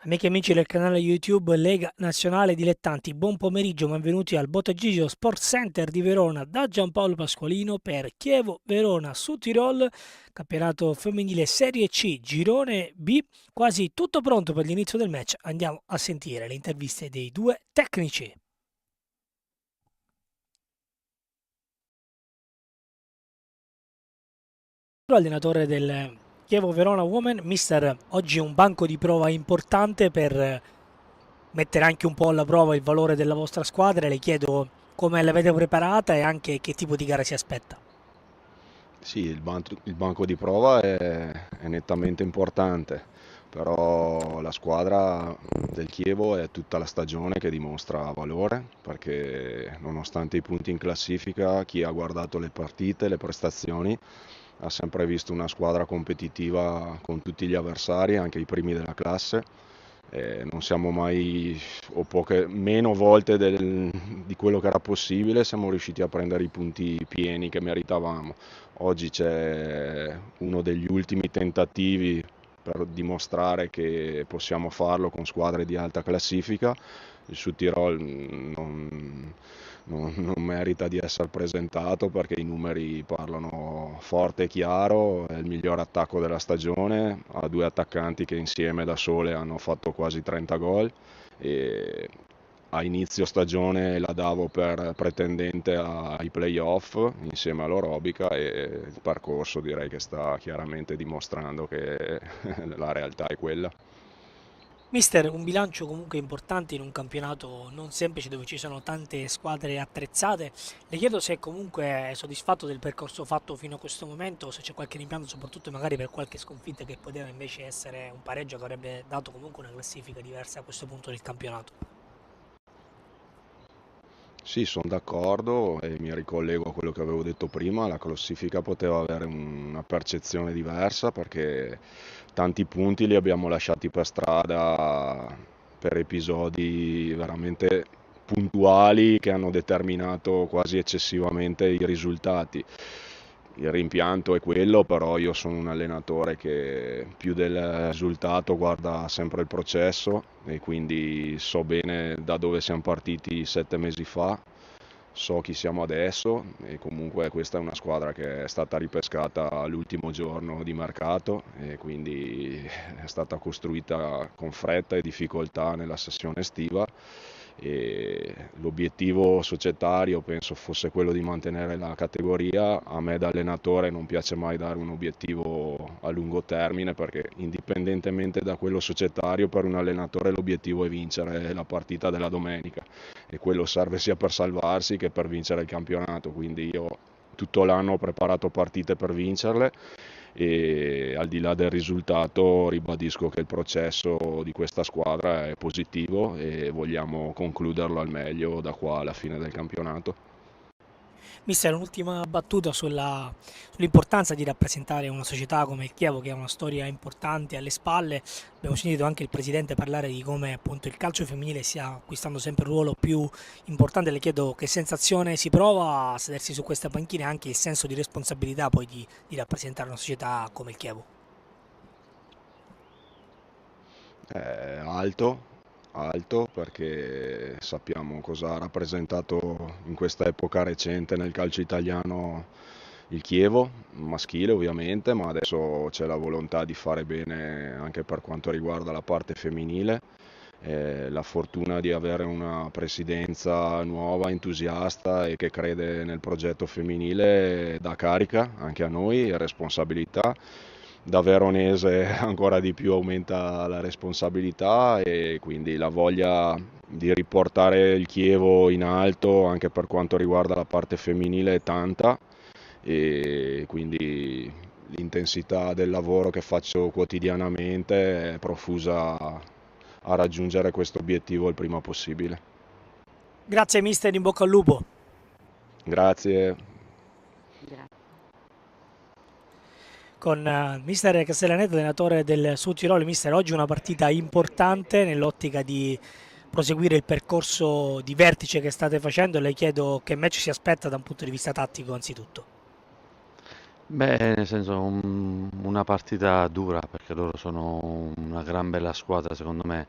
Amiche e amici del canale YouTube Lega Nazionale Dilettanti, buon pomeriggio, benvenuti al Bottagigio Sport Center di Verona da Giampaolo Pasqualino per Chievo Verona su Tirol, campionato femminile Serie C, Girone B, quasi tutto pronto per l'inizio del match. Andiamo a sentire le interviste dei due tecnici. Allenatore del Chievo Verona Women, mister, oggi un banco di prova importante per mettere anche un po' alla prova il valore della vostra squadra. Le chiedo come l'avete preparata e anche che tipo di gara si aspetta. Sì, il banco di prova è nettamente importante, però la squadra del Chievo è tutta la stagione che dimostra valore, perché nonostante i punti in classifica, chi ha guardato le partite, le prestazioni, ha sempre visto una squadra competitiva con tutti gli avversari, anche i primi della classe. Non siamo mai, o meno volte di quello che era possibile, siamo riusciti a prendere i punti pieni che meritavamo. Oggi c'è uno degli ultimi tentativi per dimostrare che possiamo farlo con squadre di alta classifica. Il Sud Tirol non merita di essere presentato perché i numeri parlano forte e chiaro, è il miglior attacco della stagione, ha due attaccanti che insieme da sole hanno fatto quasi 30 gol e a inizio stagione la davo per pretendente ai playoff insieme all'Orobica e il percorso direi che sta chiaramente dimostrando che la realtà è quella. Mister, un bilancio comunque importante in un campionato non semplice dove ci sono tante squadre attrezzate. Le chiedo se comunque è soddisfatto del percorso fatto fino a questo momento o se c'è qualche rimpianto, soprattutto magari per qualche sconfitta che poteva invece essere un pareggio che avrebbe dato comunque una classifica diversa a questo punto del campionato. Sì, sono d'accordo e mi ricollego a quello che avevo detto prima, la classifica poteva avere una percezione diversa perché tanti punti li abbiamo lasciati per strada per episodi veramente puntuali che hanno determinato quasi eccessivamente i risultati. Il rimpianto è quello, però io sono un allenatore che più del risultato guarda sempre il processo e quindi so bene da dove siamo partiti 7 mesi fa, so chi siamo adesso e comunque questa è una squadra che è stata ripescata all'ultimo giorno di mercato e quindi è stata costruita con fretta e difficoltà nella sessione estiva e l'obiettivo societario penso fosse quello di mantenere la categoria. A me da allenatore non piace mai dare un obiettivo a lungo termine perché indipendentemente da quello societario per un allenatore l'obiettivo è vincere la partita della domenica e quello serve sia per salvarsi che per vincere il campionato, quindi io tutto l'anno ho preparato partite per vincerle e al di là del risultato ribadisco che il processo di questa squadra è positivo e vogliamo concluderlo al meglio da qua alla fine del campionato. Mister, un'ultima battuta sull'importanza di rappresentare una società come il Chievo che ha una storia importante alle spalle. Abbiamo sentito anche il presidente parlare di come appunto il calcio femminile stia acquistando sempre un ruolo più importante. Le chiedo che sensazione si prova a sedersi su questa panchina e anche il senso di responsabilità poi di rappresentare una società come il Chievo. Alto, alto perché sappiamo cosa ha rappresentato in questa epoca recente nel calcio italiano il Chievo, maschile ovviamente, ma adesso c'è la volontà di fare bene anche per quanto riguarda la parte femminile. La fortuna di avere una presidenza nuova, entusiasta e che crede nel progetto femminile dà carica anche a noi e responsabilità. Da veronese ancora di più aumenta la responsabilità e quindi la voglia di riportare il Chievo in alto anche per quanto riguarda la parte femminile è tanta e quindi l'intensità del lavoro che faccio quotidianamente è profusa a raggiungere questo obiettivo il prima possibile. Grazie mister, in bocca al lupo. Grazie. Con mister Castellaneta, allenatore del Sud Tirolo. Mister, oggi una partita importante nell'ottica di proseguire il percorso di vertice che state facendo. Le chiedo che match si aspetta da un punto di vista tattico anzitutto. Beh, nel senso una partita dura perché loro sono una gran bella squadra, secondo me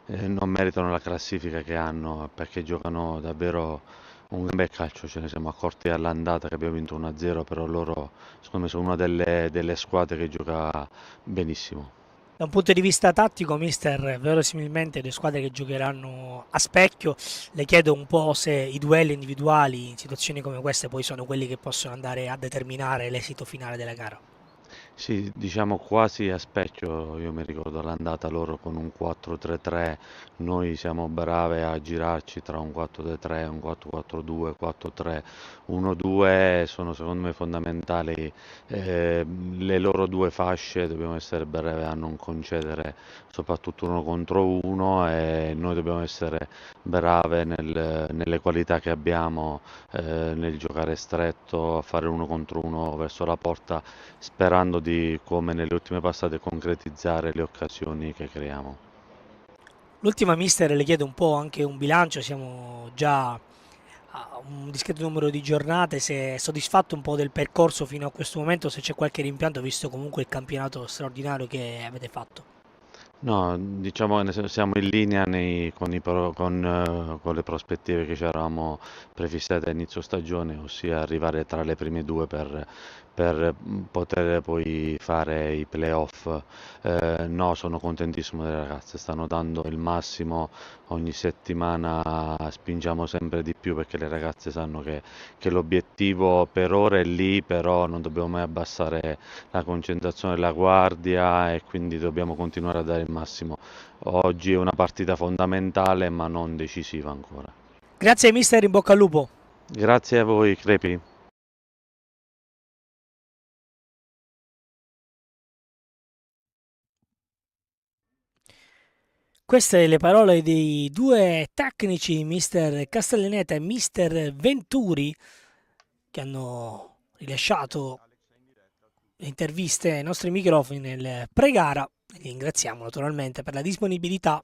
non meritano la classifica che hanno perché giocano davvero un gran bel calcio, ce ne siamo accorti all'andata che abbiamo vinto 1-0, però loro secondo me sono una delle squadre che gioca benissimo. Da un punto di vista tattico, mister, verosimilmente le squadre che giocheranno a specchio, le chiedo un po' se i duelli individuali in situazioni come queste poi sono quelli che possono andare a determinare l'esito finale della gara. Sì, diciamo quasi a specchio, io mi ricordo l'andata loro con un 4-3-3, noi siamo brave a girarci tra un 4-3-3, un 4-4-2, 4-3-1-2, sono secondo me fondamentali le loro due fasce, dobbiamo essere bravi a non concedere soprattutto uno contro uno e noi dobbiamo essere brave nelle qualità che abbiamo nel giocare stretto, a fare uno contro uno verso la porta sperando di, come nelle ultime passate, concretizzare le occasioni che creiamo. L'ultima mister le chiedo un po' anche un bilancio, siamo già a un discreto numero di giornate, se è soddisfatto un po' del percorso fino a questo momento, se c'è qualche rimpianto visto comunque il campionato straordinario che avete fatto. No, diciamo che siamo in linea con le prospettive che ci eravamo prefissate a inizio stagione, ossia arrivare tra le prime due per poter poi fare i playoff. No, sono contentissimo delle ragazze, stanno dando il massimo, ogni settimana spingiamo sempre di più perché le ragazze sanno che l'obiettivo per ora è lì, però non dobbiamo mai abbassare la concentrazione e la guardia e quindi dobbiamo continuare a dare il massimo. Oggi è una partita fondamentale ma non decisiva ancora. Grazie mister, in bocca al lupo. Grazie a voi, Crepi. Queste le parole dei due tecnici, mister Castellaneta e mister Venturi, che hanno rilasciato le interviste ai nostri microfoni nel pre-gara. Li ringraziamo naturalmente per la disponibilità,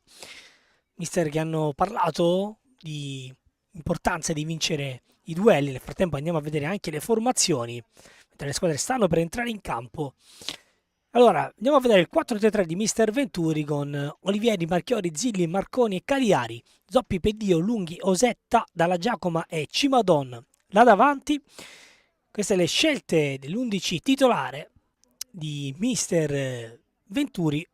mister, che hanno parlato di importanza di vincere i duelli. Nel frattempo andiamo a vedere anche le formazioni, mentre le squadre stanno per entrare in campo. Allora, andiamo a vedere il 4-3-3 di Mister Venturi con Olivieri, Marchiori, Zilli, Marconi e Cagliari, Zoppi, Peddio, Lunghi, Osetta, Dalla Giacoma e Cimadon. Là davanti, queste le scelte dell'11 titolare di Mister Venturi.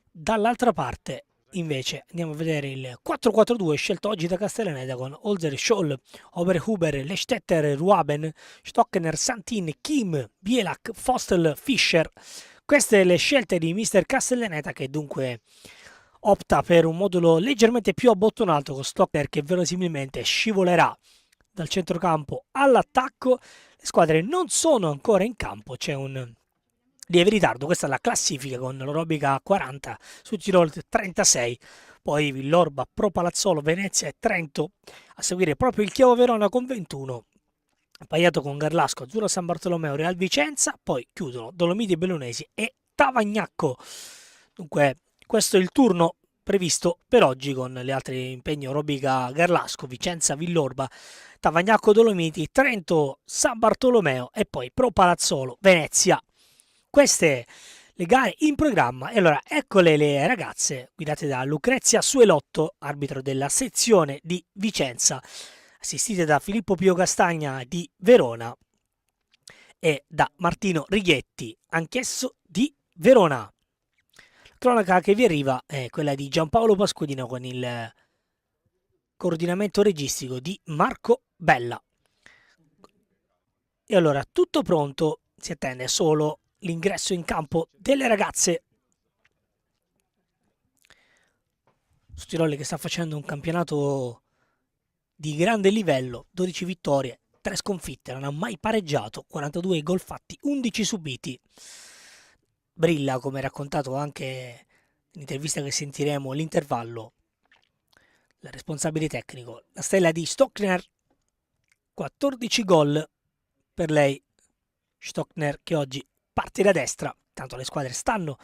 Dall'altra parte, invece, andiamo a vedere il 4-4-2 scelto oggi da Castellaneta con Holzer, Scholl, Oberhuber, Lestetter, Ruaben, Stockner, Santin, Kim, Bielak, Fostel, Fischer. Queste le scelte di Mister Castellaneta, che dunque opta per un modulo leggermente più abbottonato con Stockner che verosimilmente scivolerà dal centrocampo all'attacco. Le squadre non sono ancora in campo, c'è un lieve ritardo. Questa è la classifica con l'Orobica 40, su Tirol 36, poi Villorba, Pro Palazzolo, Venezia e Trento, a seguire proprio il Chievo Verona con 21, Paiato con Garlasco, Azzurro San Bartolomeo, Real Vicenza, poi chiudono Dolomiti Bellunesi e Tavagnacco. Dunque questo è il turno previsto per oggi con le altre impegni: Orobica Garlasco, Vicenza Villorba, Tavagnacco Dolomiti, Trento San Bartolomeo e poi Pro Palazzolo Venezia. Queste le gare in programma. E allora eccole le ragazze guidate da Lucrezia Suelotto, arbitro della sezione di Vicenza, assistite da Filippo Pio Castagna di Verona e da Martino Righetti, anch'esso di Verona. La cronaca che vi arriva è quella di Giampaolo Pasquodino con il coordinamento registico di Marco Bella. E allora, tutto pronto, si attende solo l'ingresso in campo delle ragazze. Stiroli che sta facendo un campionato di grande livello, 12 vittorie, 3 sconfitte, non ha mai pareggiato, 42 gol fatti, 11 subiti. Brilla, come raccontato anche nell'intervista che sentiremo all'intervallo, il responsabile tecnico, la stella di Stockner, 14 gol per lei. Stockner che oggi parte da destra, tanto le squadre stanno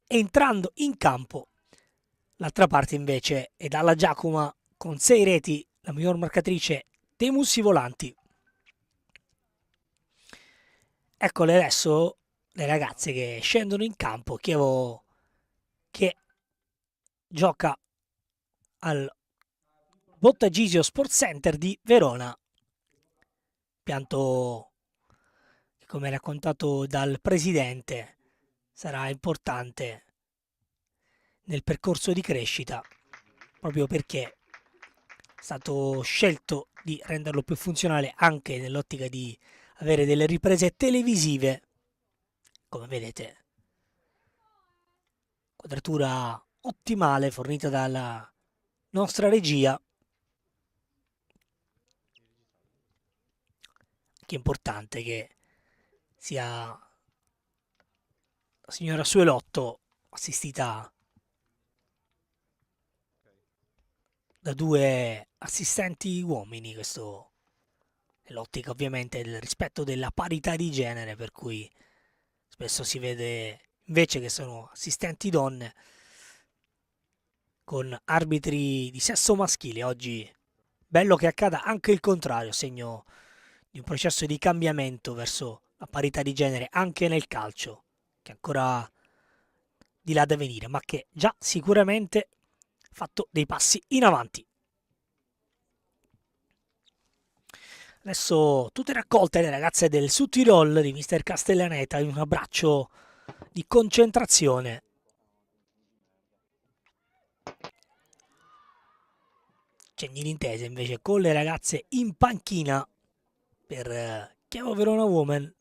entrando in campo. L'altra parte invece è Dalla Giacoma con 6 reti, la miglior marcatrice dei Mussi Volanti. Eccole adesso le ragazze che scendono in campo. Chievo che gioca al Bottagisio Sport Center di Verona. Pianto che, come raccontato dal presidente, sarà importante nel percorso di crescita, proprio perché è stato scelto di renderlo più funzionale anche nell'ottica di avere delle riprese televisive. Come vedete, quadratura ottimale fornita dalla nostra regia. Che è importante che sia la signora Suelotto assistita da due assistenti uomini, questo nell'ottica ovviamente del rispetto della parità di genere, per cui spesso si vede invece che sono assistenti donne con arbitri di sesso maschile. Oggi bello che accada anche il contrario, segno di un processo di cambiamento verso la parità di genere anche nel calcio, che è ancora di là da venire, ma che già sicuramente ha fatto dei passi in avanti. Adesso tutte raccolte le ragazze del Sud Tirol di Mister Castellaneta in un abbraccio di concentrazione. C'è Nilintese invece con le ragazze in panchina per Chievo Verona Women.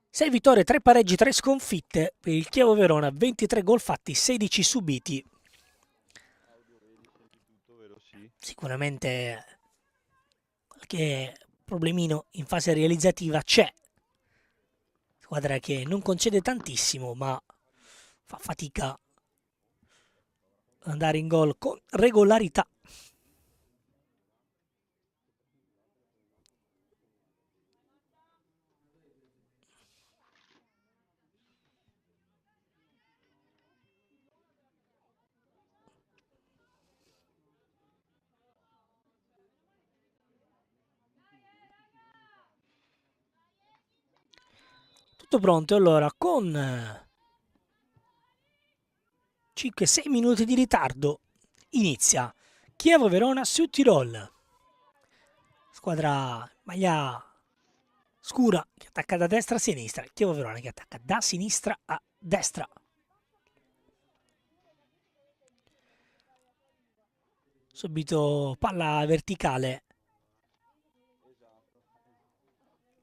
Sei vittorie, 3 pareggi, 3 sconfitte per il Chievo Verona, 23 gol fatti, 16 subiti. Sicuramente qualche problemino in fase realizzativa c'è. Squadra che non concede tantissimo, ma fa fatica ad andare in gol con regolarità. Tutto pronto, allora con 5-6 minuti di ritardo inizia Chievo Verona Sud Tirol. Squadra maglia scura che attacca da destra a sinistra, Chievo Verona che attacca da sinistra a destra. Subito palla verticale.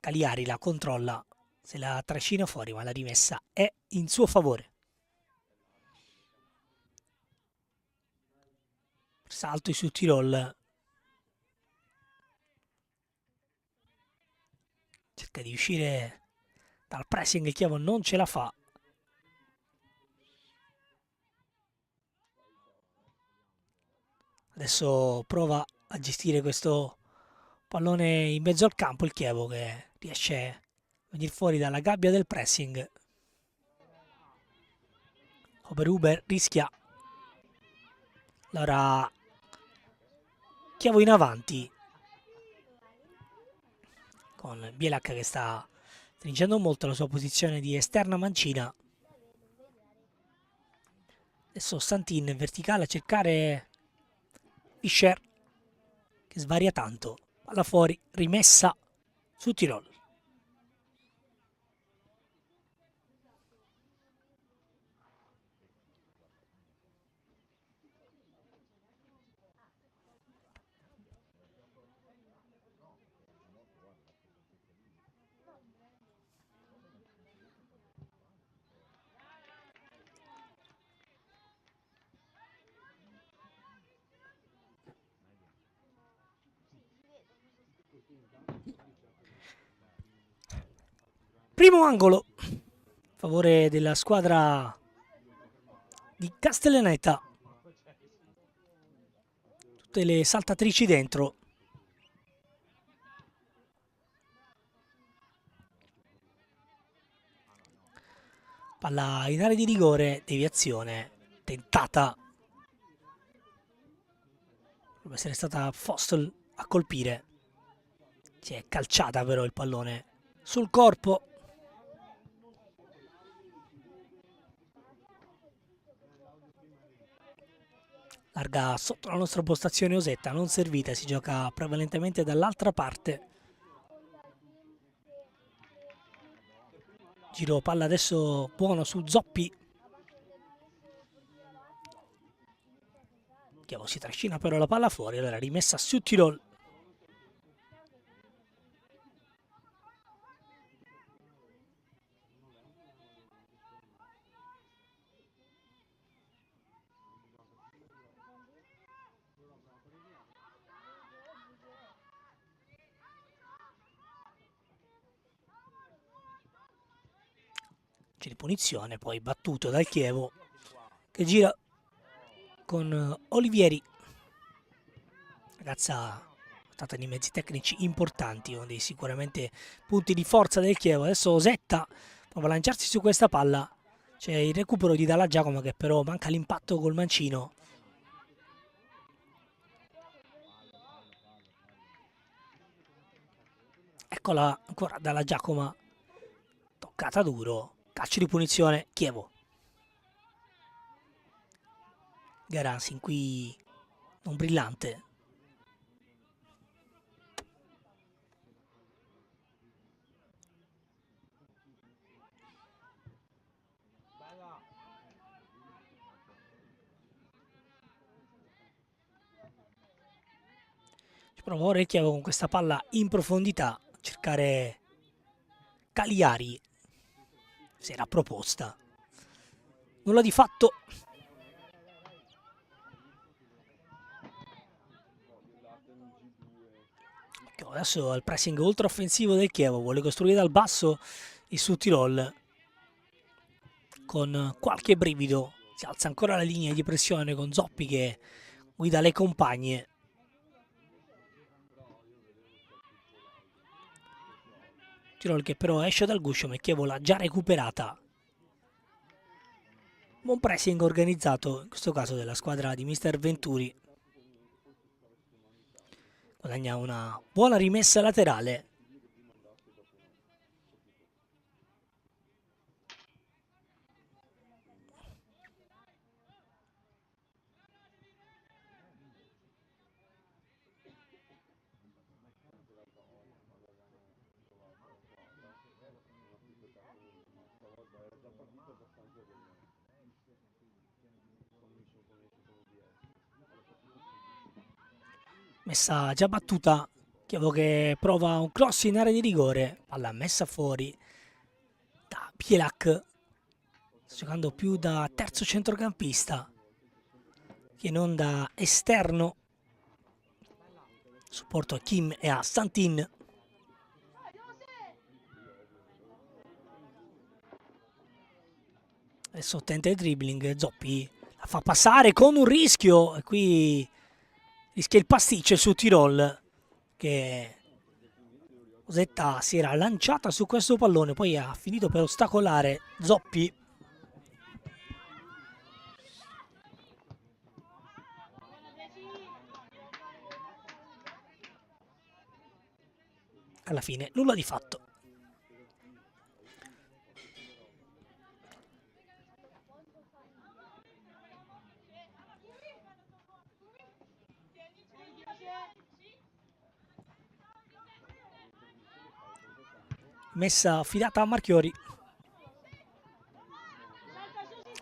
Cagliari la controlla, se la trascina fuori, ma la rimessa è in suo favore. Salto su Tirol. Cerca di uscire dal pressing, il Chievo non ce la fa. Adesso prova a gestire questo pallone in mezzo al campo il Chievo, che riesce a venire fuori dalla gabbia del pressing. Oberhuber rischia. Allora Chievo in avanti con Bielak che sta stringendo molto la sua posizione di esterna mancina. Adesso Santin in verticale a cercare Fischer che svaria tanto. Palla fuori, rimessa su Tirol. Primo angolo a favore della squadra di Castellaneta. Tutte le saltatrici dentro. Palla in area di rigore, deviazione tentata. Dovrebbe essere stata Fostel a colpire. Si è calciata però il pallone sul corpo. Larga sotto la nostra postazione Osetta, non servita, si gioca prevalentemente dall'altra parte. Giro palla adesso buono su Zoppi. Chiavo si trascina però la palla fuori, allora rimessa su Tirol. C'è di punizione, poi battuto dal Chievo che gira con Olivieri. Ragazza dotata di mezzi tecnici importanti, uno dei sicuramente punti di forza del Chievo. Adesso Osetta prova a lanciarsi su questa palla. C'è il recupero di Dalla Giacomo che però manca l'impatto col mancino. Eccola ancora Dalla Giacomo. Toccata duro. Calcio di punizione, Chievo. Gara sin qui non brillante. Ci prova ora il Chievo con questa palla in profondità a cercare Cagliari. Si era proposta. Nulla di fatto. Adesso al pressing ultra offensivo del Chievo, vuole costruire dal basso il Sud Tirol con qualche brivido. Si alza ancora la linea di pressione con Zoppi che guida le compagne. Tirol che però esce dal guscio, ma Chievo l'ha già recuperata. Buon pressing organizzato, in questo caso della squadra di Mister Venturi. Guadagna una buona rimessa laterale. Messa già battuta, Chievo che prova un cross in area di rigore, palla messa fuori da Bielak, sta giocando più da terzo centrocampista che non da esterno. Supporto a Kim e a Santin. Adesso tenta il dribbling, Zoppi la fa passare con un rischio e qui rischia il pasticcio su Tirol che Osetta si era lanciata su questo pallone, poi ha finito per ostacolare Zoppi. Alla fine nulla di fatto. Messa affidata a Marchiori.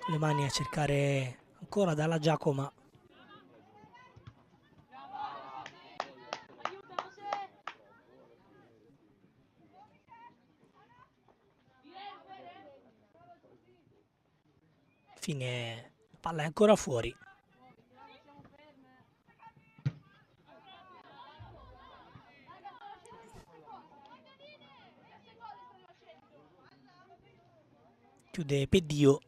Le mani a cercare ancora Dalla Giacomo. Fine, palla è ancora fuori. Chiude Peddio.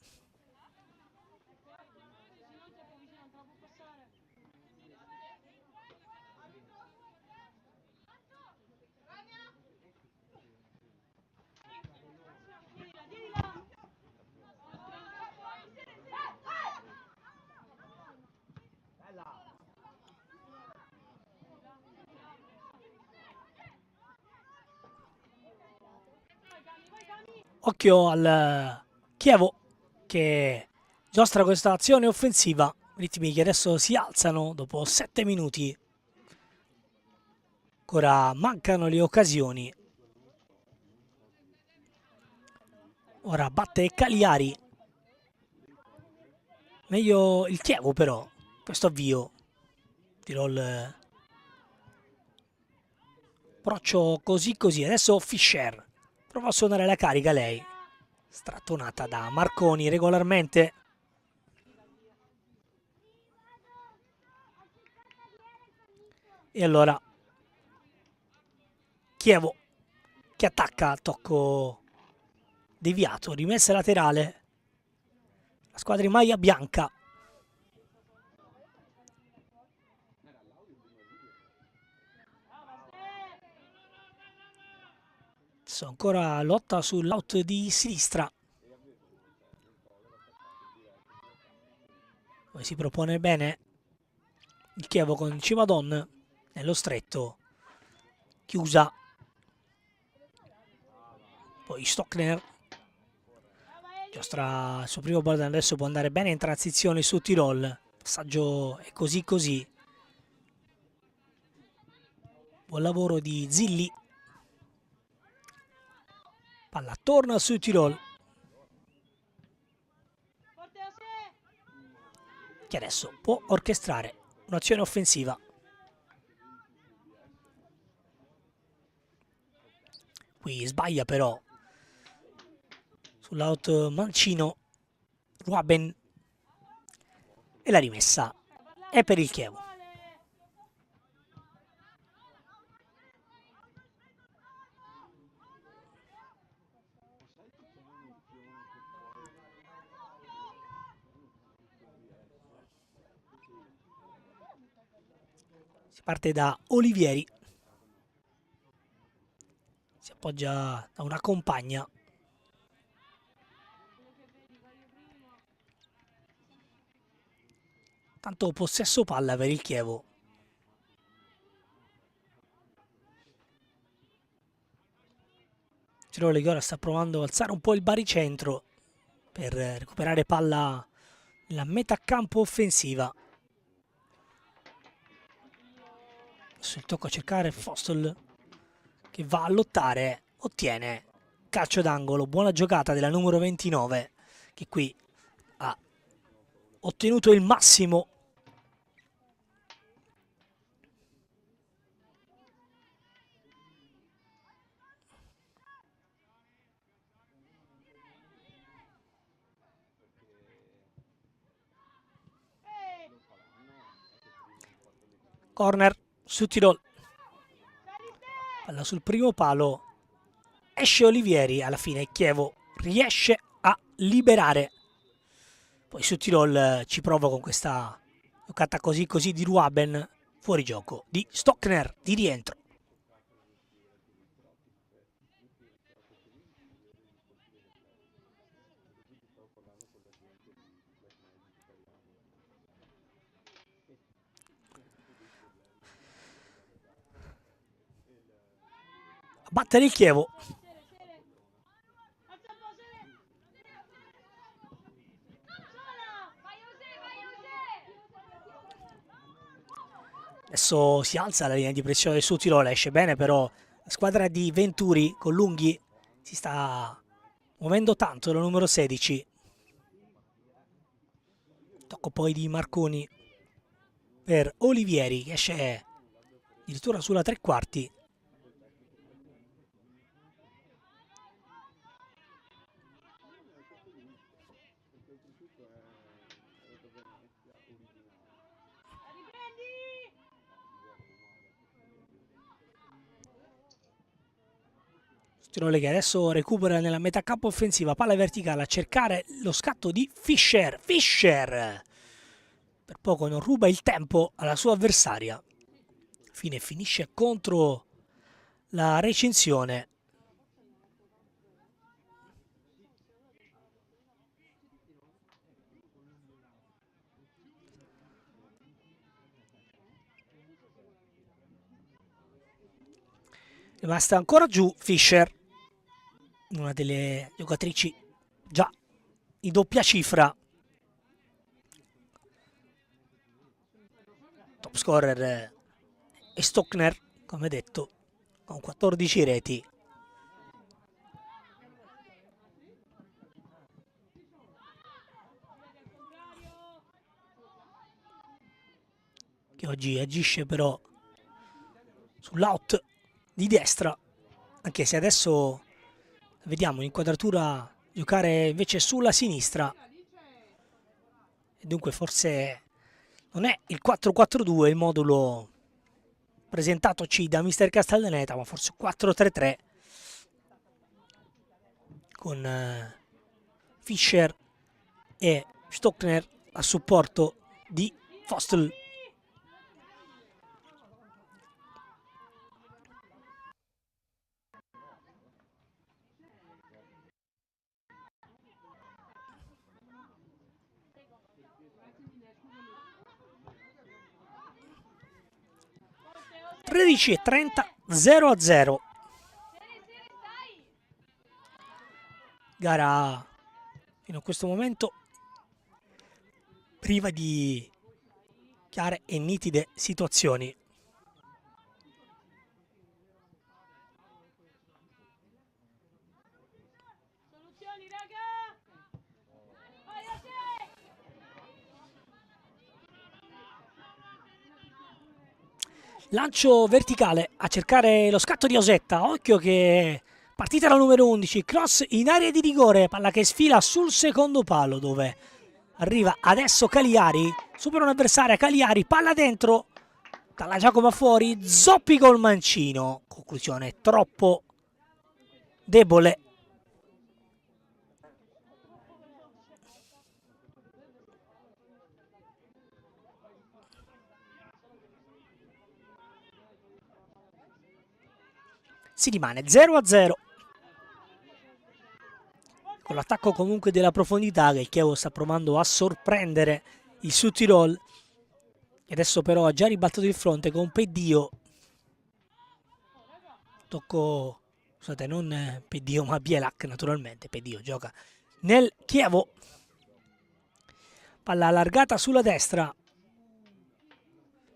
Occhio al Chievo che giostra questa azione offensiva. Ritmi che adesso si alzano dopo 7 minuti. Ancora mancano le occasioni. Ora batte Cagliari. Meglio il Chievo però. Questo avvio. Tirol. Approccio così così. Adesso Fischer. Prova a suonare la carica lei. Strattonata da Marconi regolarmente. E allora Chievo che attacca, tocco deviato, rimessa laterale. La squadra in maglia bianca. Adesso ancora lotta sull'out di sinistra. Poi si propone bene il Chievo con Civadon nello stretto. Chiusa. Poi Stockner. Giostra il suo primo pallone, adesso può andare bene in transizione su Tirol. Passaggio è così così. Buon lavoro di Zilli. Palla torna su Tirol. Che adesso può orchestrare un'azione offensiva. Qui sbaglia però sull'out Mancino. Ruaben. E la rimessa è per il Chievo. Si parte da Olivieri. Si appoggia da una compagna. Tanto possesso palla per il Chievo. Ciroli che ora sta provando ad alzare un po' il baricentro per recuperare palla nella metà campo offensiva. Adesso il tocco a cercare Fostel che va a lottare, ottiene calcio d'angolo, buona giocata della numero 29 che qui ha ottenuto il massimo. Corner su Tirol. Palla sul primo palo. Esce Olivieri, alla fine Chievo riesce a liberare. Poi su Tirol ci prova con questa giocata così così di Ruaben. Fuori gioco di Stockner di rientro. A battere il Chievo. Adesso si alza la linea di pressione su Tirol, esce bene però la squadra di Venturi con Lunghi si sta muovendo tanto, la numero 16. Tocco poi di Marconi per Olivieri che esce addirittura sulla tre quarti. Tirole che adesso recupera nella metà campo offensiva, palla verticale a cercare lo scatto di Fischer. Fischer per poco non ruba il tempo alla sua avversaria. Fine finisce contro la recinzione. Rimasta ancora giù Fischer. una delle giocatrici già di doppia cifra. Top scorer è Stockner, come detto, con 14 reti. Che oggi agisce però sull'out di destra, anche se adesso vediamo l'inquadratura giocare invece sulla sinistra. E dunque forse non è il 4-4-2 il modulo presentatoci da Mister Castellaneta, ma forse 4-3-3 con Fischer e Stockner a supporto di Fostel. E 30, 0-0. Gara fino a questo momento priva di chiare e nitide situazioni. Lancio verticale a cercare lo scatto di Osetta. Occhio che partita la numero 11. Cross in area di rigore. Palla che sfila sul secondo palo dove arriva adesso Cagliari. Supera un'avversaria. Cagliari. Palla dentro. Dalla Giacomo fuori. Zoppi col mancino. Conclusione troppo debole. Si rimane 0-0 con l'attacco comunque della profondità che il Chievo sta provando a sorprendere il Südtirol, e adesso però ha già ribaltato il fronte con Peddio. Tocco, scusate, non Peddio ma Bielak, naturalmente Peddio gioca nel Chievo. Palla allargata sulla destra,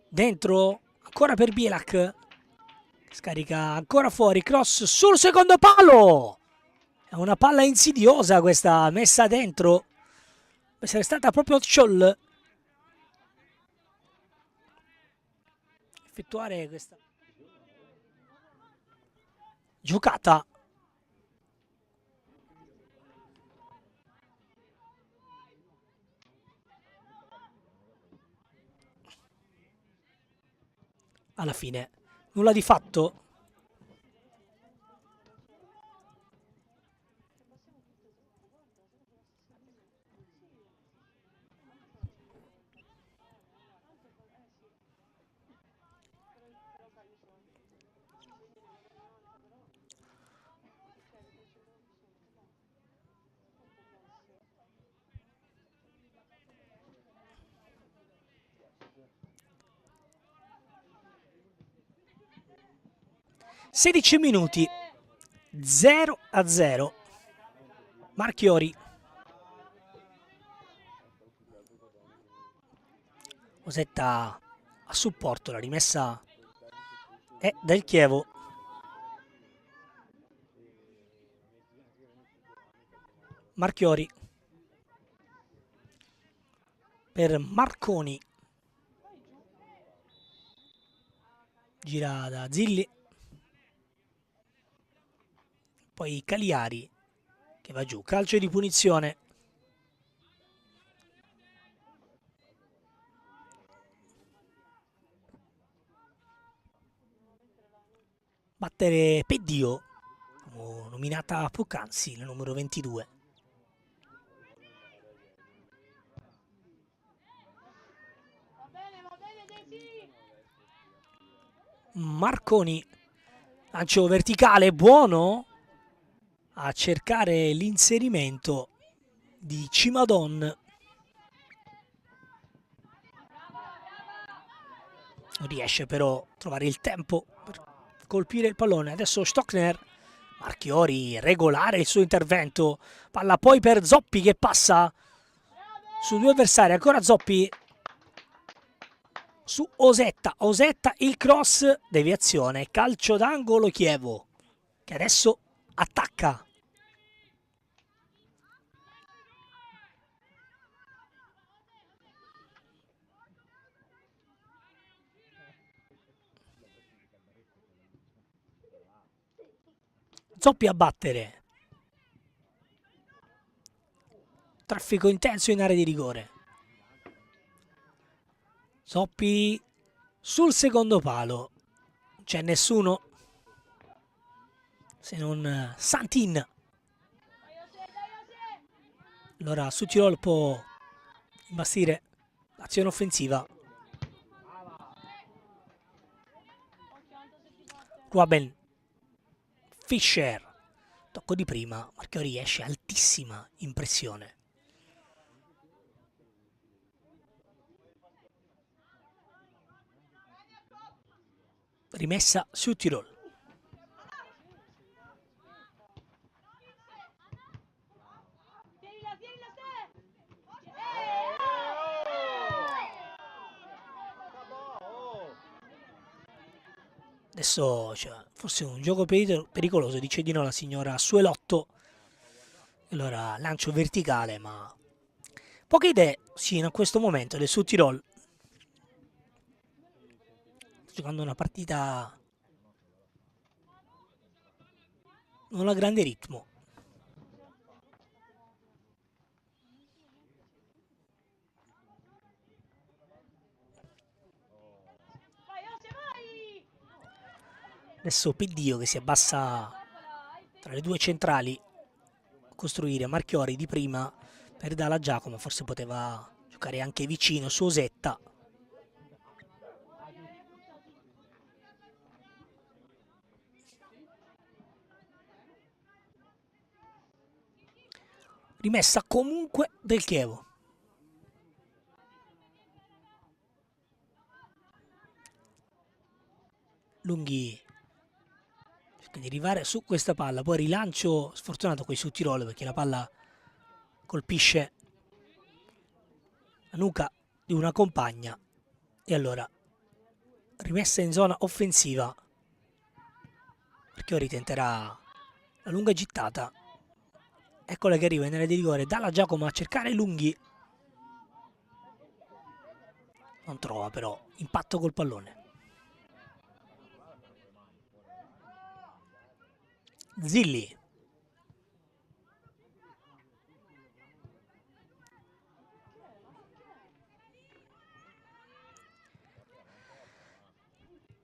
dentro ancora per Bielak, scarica ancora fuori, cross sul secondo palo. È una palla insidiosa questa messa dentro. Può essere stata proprio Scholl effettuare questa giocata. Alla fine nulla di fatto. (16 minuti) 0-0. Marchiori. Osetta a supporto, la rimessa è del Chievo. Marchiori per Marconi. Gira da Zilli. Poi Cagliari che va giù. Calcio di punizione. Battere Peddio, nominata poc'anzi, la numero 22. Marconi, lancio verticale buono a cercare l'inserimento di Cimadon. Non riesce però a trovare il tempo per colpire il pallone. Adesso Stockner Marchiori regolare il suo intervento, palla poi per Zoppi che passa su due avversari, ancora Zoppi su Osetta, Osetta il cross, deviazione, calcio d'angolo Chievo che adesso attacca. Zoppi a battere. Traffico intenso in area di rigore. Zoppi sul secondo palo. Non c'è nessuno se non Santin. Allora su Tirol può imbastire l'azione offensiva. Ruben Fischer, tocco di prima, Marchiori esce altissima impressione. Rimessa su Tirol. Adesso forse un gioco pericoloso, dice di no la signora Suelotto. Allora lancio verticale, ma poche idee sì in questo momento del Sud Tirol. Sto giocando una partita non a grande ritmo. Adesso Peddio che si abbassa tra le due centrali, costruire Marchiori di prima per Dalla Giacomo, forse poteva giocare anche vicino su Osetta. Rimessa comunque del Chievo. Lunghi cerca di arrivare su questa palla, poi rilancio sfortunato qui su Tirolo perché la palla colpisce la nuca di una compagna e allora rimessa in zona offensiva. Marchiori tenterà la lunga gittata. Eccola che arriva in area di rigore, Dalla Giacomo a cercare Lunghi. Non trova però impatto col pallone. Zilli.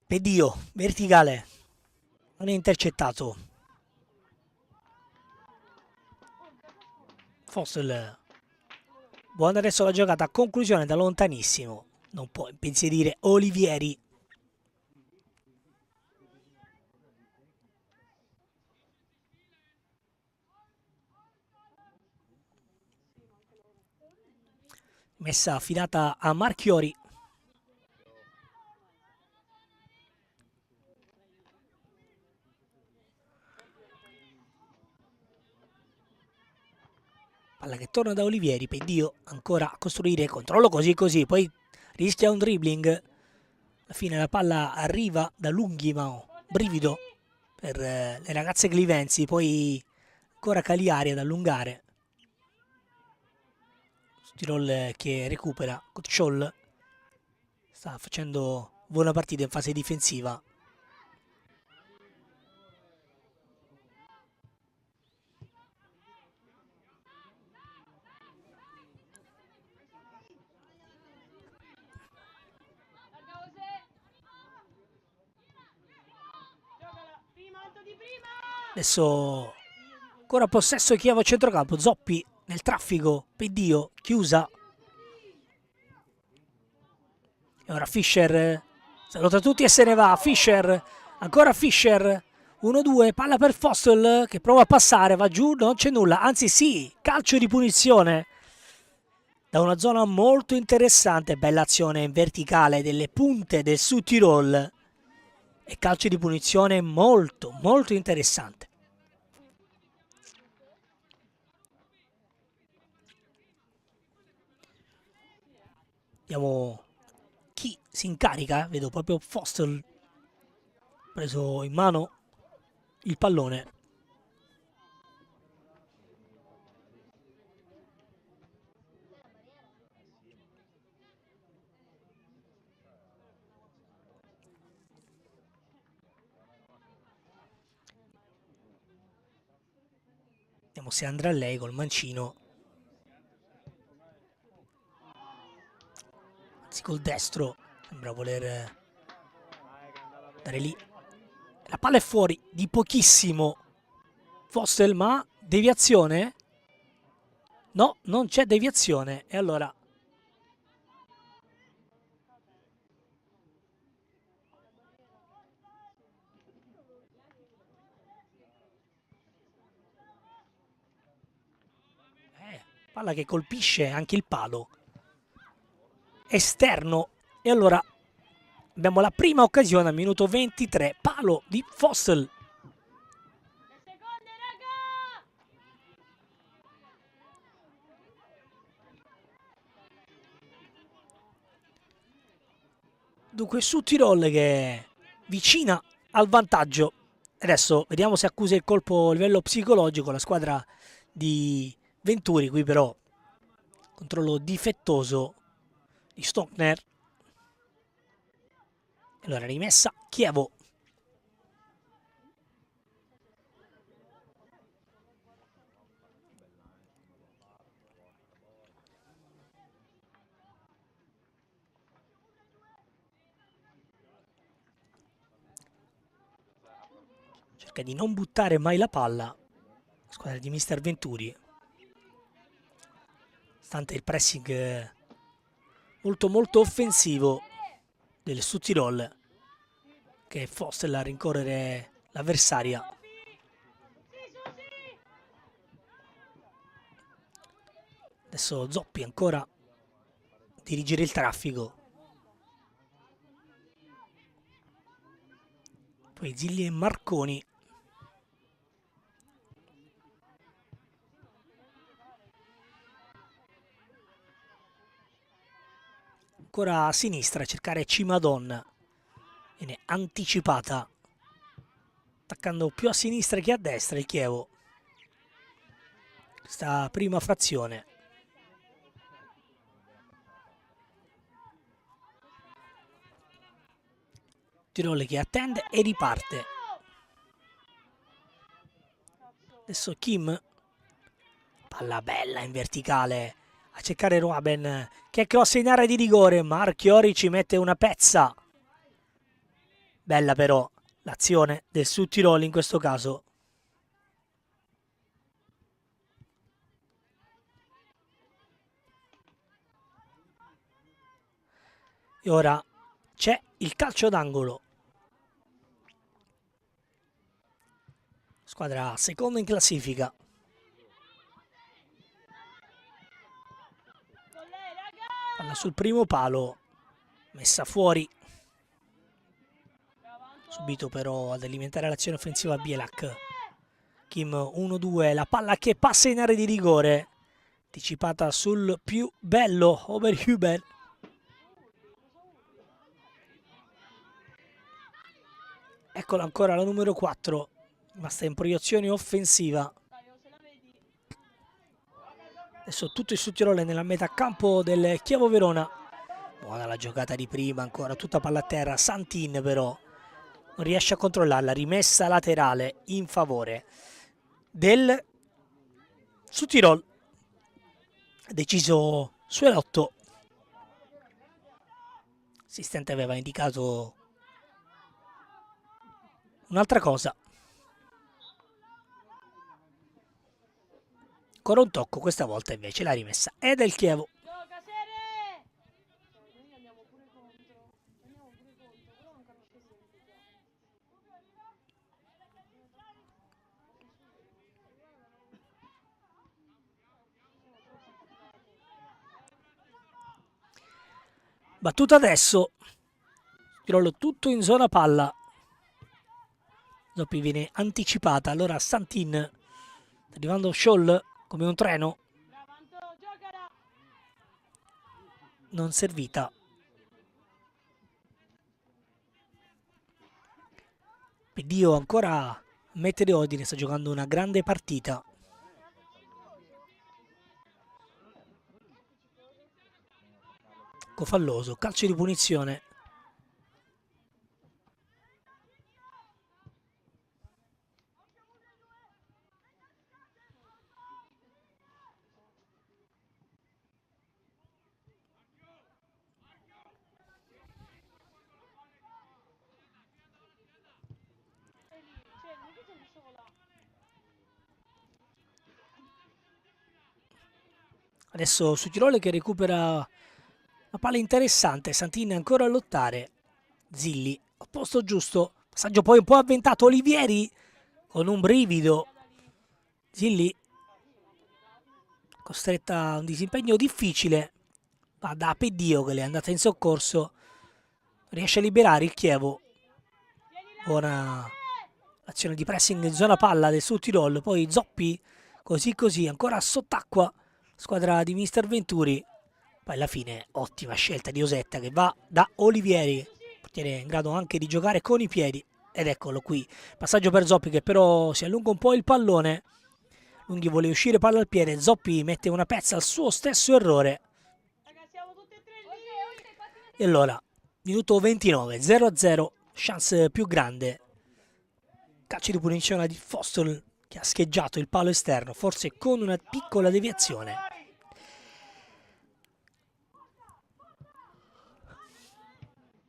Peddio, verticale. Non è intercettato. Fossel. Buona adesso la giocata a conclusione da lontanissimo. Non può impensierire Olivieri. Messa affidata a Marchiori. Palla che torna da Olivieri, Peddio ancora a costruire, controllo così, poi rischia un dribbling. Alla fine la palla arriva da Lunghi, ma brivido per le ragazze clivensi, poi ancora Cagliari ad allungare. Tirol che recupera, Scholl sta facendo buona partita in fase difensiva. Adesso ancora possesso Chievo a centrocampo, Zoppi nel traffico, Peddio, chiusa. E ora Fischer, saluta tutti e se ne va, Fischer, ancora Fischer, 1-2, palla per Fostel che prova a passare, va giù, non c'è nulla, anzi sì, calcio di punizione. Da una zona molto interessante, bella azione in verticale delle punte del Sud Tirol. E calcio di punizione molto interessante. Vediamo chi si incarica, vedo proprio Foster preso in mano il pallone. Vediamo se andrà lei col mancino. Anzi col destro, sembra voler dare lì. La palla è fuori di pochissimo. Foster, ma deviazione? No, non c'è deviazione. E allora palla che colpisce anche il palo esterno. E allora abbiamo la prima occasione al minuto 23. Palo di Foster. Dunque su Tirol che è vicina al vantaggio. Adesso vediamo se accusa il colpo a livello psicologico la squadra di Venturi. Qui però controllo difettoso di Stockner. Allora rimessa Chievo. Cerca di non buttare mai la palla. La squadra di Mister Venturi. Stante il pressing molto offensivo del Südtirol, che è Foster a rincorrere l'avversaria. Adesso Zoppi ancora dirigere il traffico. Poi Zilli e Marconi. Ancora a sinistra a cercare Cimadon. Viene anticipata. Attaccando più a sinistra che a destra il Chievo. Questa prima frazione. Tirole che attende e riparte. Adesso Kim. Palla bella in verticale. A cercare Ruaben che crossa in area di rigore. Marchiori ci mette una pezza. Bella però l'azione del Südtirol in questo caso. E ora c'è il calcio d'angolo. Squadra seconda in classifica. Palla sul primo palo. Messa fuori. Subito però ad alimentare l'azione offensiva Bielak. Kim 1-2. La palla che passa in area di rigore. Anticipata sul più bello Oberhuber. Eccola ancora la numero 4. Rimasta in proiezione offensiva. Adesso tutto il Südtirol nella metà campo del Chievo Verona. Buona la giocata di prima, ancora tutta palla a terra. Santin però non riesce a controllarla. Rimessa laterale in favore del Südtirol. Deciso Suelotto. L'assistente aveva indicato un'altra cosa. Ancora un tocco, questa volta invece la rimessa è del Chievo. Battuta adesso. Tirollo tutto in zona palla. Zoppi viene anticipata. Allora Santin sta arrivando Scholl come un treno. non servita. Pedio ancora a mettere ordine, sta giocando una grande partita. Cofalloso, calcio di punizione. Adesso su Tirole che recupera una palla interessante. Santini ancora a lottare. Zilli al posto giusto. Passaggio poi un po' avventato. Olivieri con un brivido. Zilli costretta a un disimpegno difficile. Va da Peddio che le è andata in soccorso. Riesce a liberare il Chievo. Buona azione di pressing in zona palla del Sud Tirol. Poi Zoppi così ancora sott'acqua. Squadra di Mister Venturi. Poi alla fine ottima scelta di Osetta che va da Olivieri, portiere in grado anche di giocare con i piedi, ed eccolo qui, passaggio per Zoppi che però si allunga un po' il pallone. Lunghi vuole uscire, palla al piede, Zoppi mette una pezza al suo stesso errore. E allora minuto 29, 0-0, chance più grande, calcio di punizione di Fostol che ha scheggiato il palo esterno, forse con una piccola deviazione.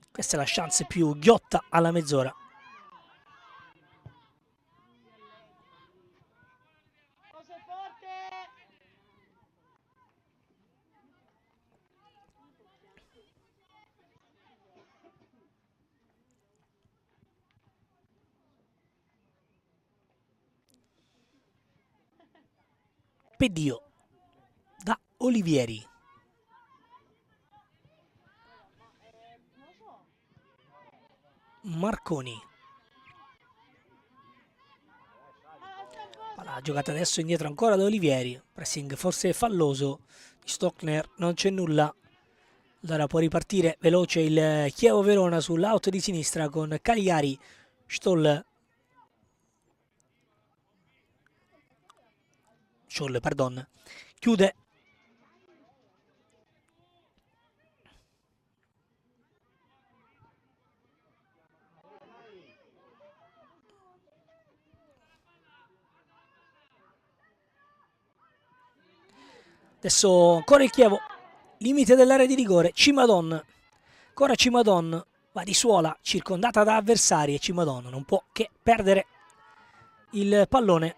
Questa è la chance più ghiotta alla mezz'ora. Pedio da Olivieri. Marconi. La giocata adesso indietro ancora da Olivieri. Pressing forse falloso di Stockner, non c'è nulla. Allora può ripartire veloce il Chievo Verona sull'out di sinistra con Cagliari. Scholl, pardon. Chiude. Adesso ancora il Chievo, limite dell'area di rigore, Cimadon, ancora Cimadon, va di suola, circondata da avversari e Cimadon non può che perdere il pallone.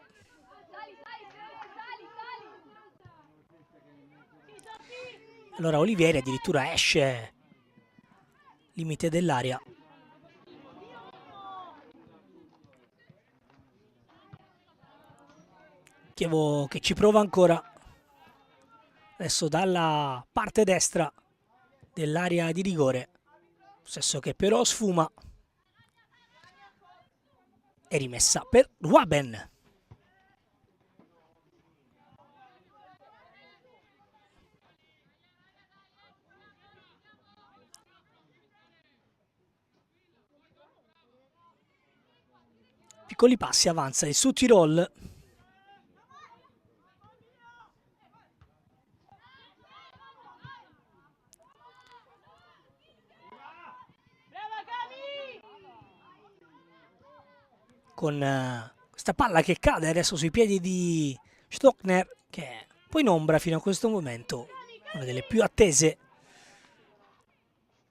Allora Olivieri addirittura esce, limite dell'area. Chievo che ci prova ancora. Adesso dalla parte destra dell'area di rigore, possesso che però sfuma, è rimessa per Waben. Piccoli passi, avanza il Sud Tirol. Con questa palla che cade adesso sui piedi di Stockner, che è poi in ombra fino a questo momento, una delle più attese.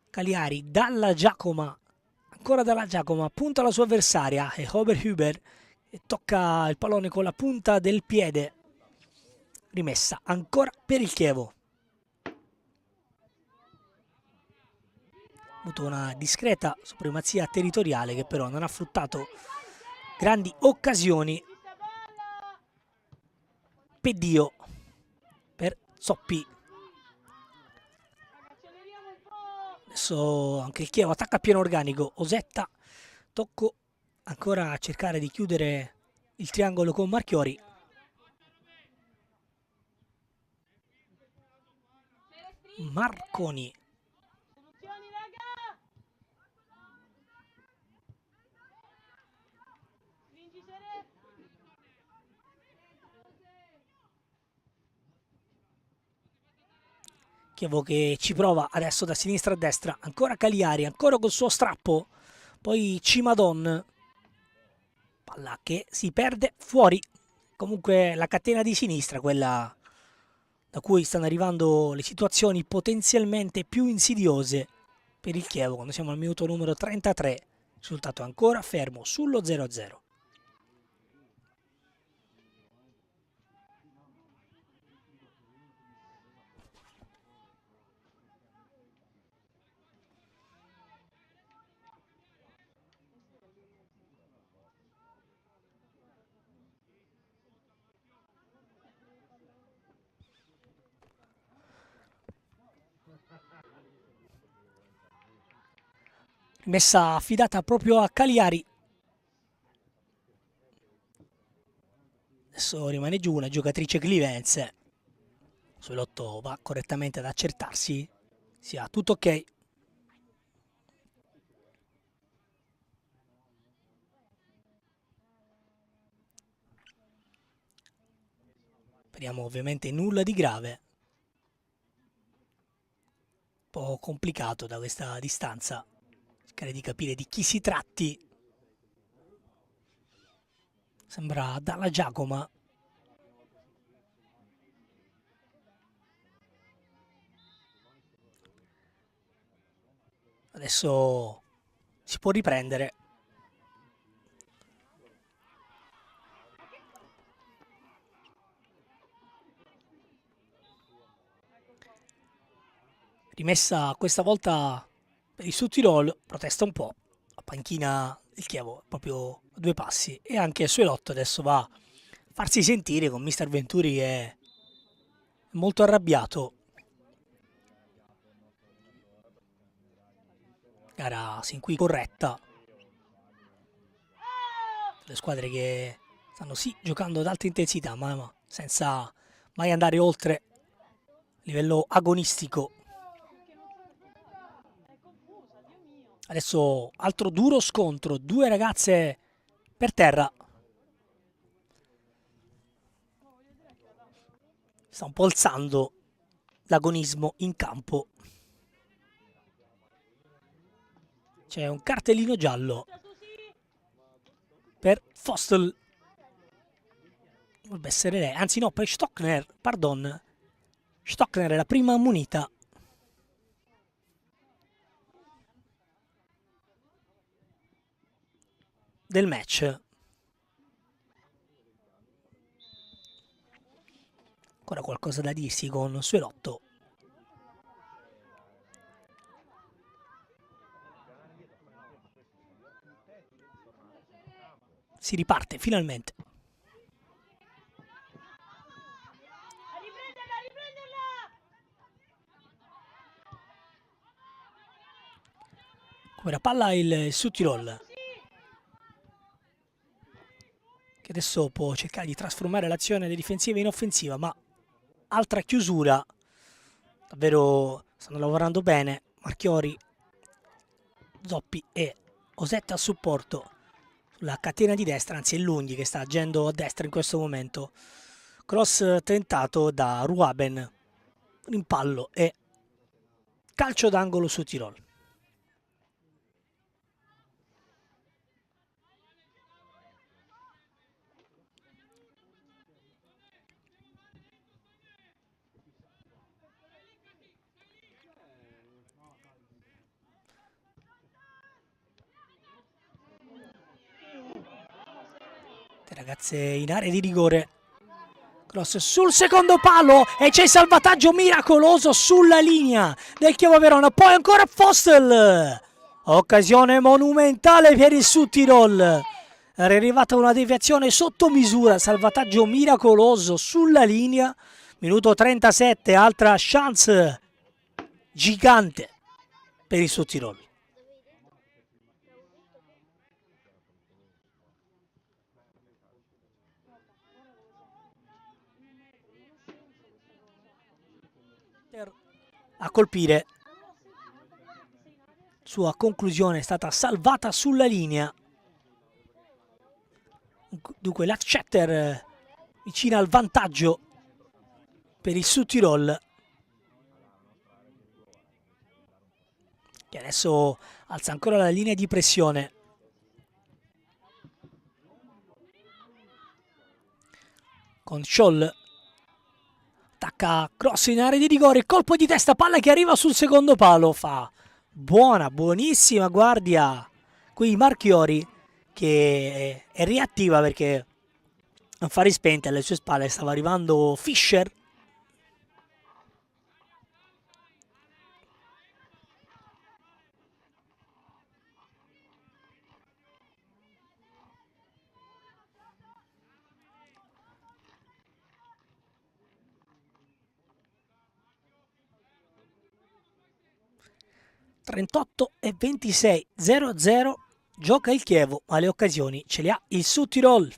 Cagliari dalla Giacoma, ancora dalla Giacoma, punta la sua avversaria, è Oberhuber, e tocca il pallone con la punta del piede. Rimessa ancora per il Chievo. Ha avuto una discreta supremazia territoriale che però non ha fruttato grandi occasioni. Pedio per Zoppi. Adesso anche il Chievo attacca a pieno organico. Osetta, tocco ancora a cercare di chiudere il triangolo con Marchiori. Marconi. Chievo che ci prova adesso da sinistra a destra, ancora Cagliari, ancora col suo strappo, poi Cimadon, palla che si perde fuori, comunque la catena di sinistra, quella da cui stanno arrivando le situazioni potenzialmente più insidiose per il Chievo quando siamo al minuto numero 33, risultato ancora fermo sullo 0-0. Rimessa affidata proprio a Cagliari. Adesso rimane giù una giocatrice Clivenze. Sull'otto va correttamente ad accertarsi. Sia tutto ok. Speriamo ovviamente nulla di grave. Un po' complicato da questa distanza cercare di capire di chi si tratti. Sembra Dalla Giacoma. Adesso si può riprendere. Rimessa questa volta per il Sud Tirol, protesta un po'. La panchina del Chievo proprio a due passi. E anche Suelotto adesso va a farsi sentire con Mister Venturi che è molto arrabbiato. Gara sin qui corretta. Le squadre che stanno sì giocando ad alta intensità, ma senza mai andare oltre il livello agonistico. Adesso altro duro scontro, due ragazze per terra. Sta un po' alzando l'agonismo in campo. C'è un cartellino giallo per Fostel. Dovrebbe essere lei, anzi no, per Stockner, pardon. Stockner è la prima ammonita. Del match. Ancora qualcosa da dirsi con Suelotto. Si riparte finalmente. Come la palla il Sud Tirol, che adesso può cercare di trasformare l'azione difensiva in offensiva, ma altra chiusura. Davvero stanno lavorando bene Marchiori, Zoppi e Osetta a supporto sulla catena di destra, anzi è Lunghi che sta agendo a destra in questo momento. Cross tentato da Ruaben, rimpallo e calcio d'angolo su Tirol. Ragazze in area di rigore. Cross sul secondo palo e c'è il salvataggio miracoloso sulla linea del Chievo Verona. Poi ancora Fostel. Occasione monumentale per il Sud Tirol. Era arrivata una deviazione sotto misura, salvataggio miracoloso sulla linea. Minuto 37, altra chance gigante per il Sud Tirol. a colpire. Sua conclusione è stata salvata sulla linea. Dunque l'Afshetter vicina al vantaggio per il Südtirol, che adesso alza ancora la linea di pressione. Con Scholl, attacca, cross in area di rigore, colpo di testa, palla che arriva sul secondo palo, fa buonissima guardia qui Marchiori, che è reattiva perché a fari spenti alle sue spalle stava arrivando Fischer. (38-26) 0-0, gioca il Chievo, ma le occasioni ce le ha il Südtirol.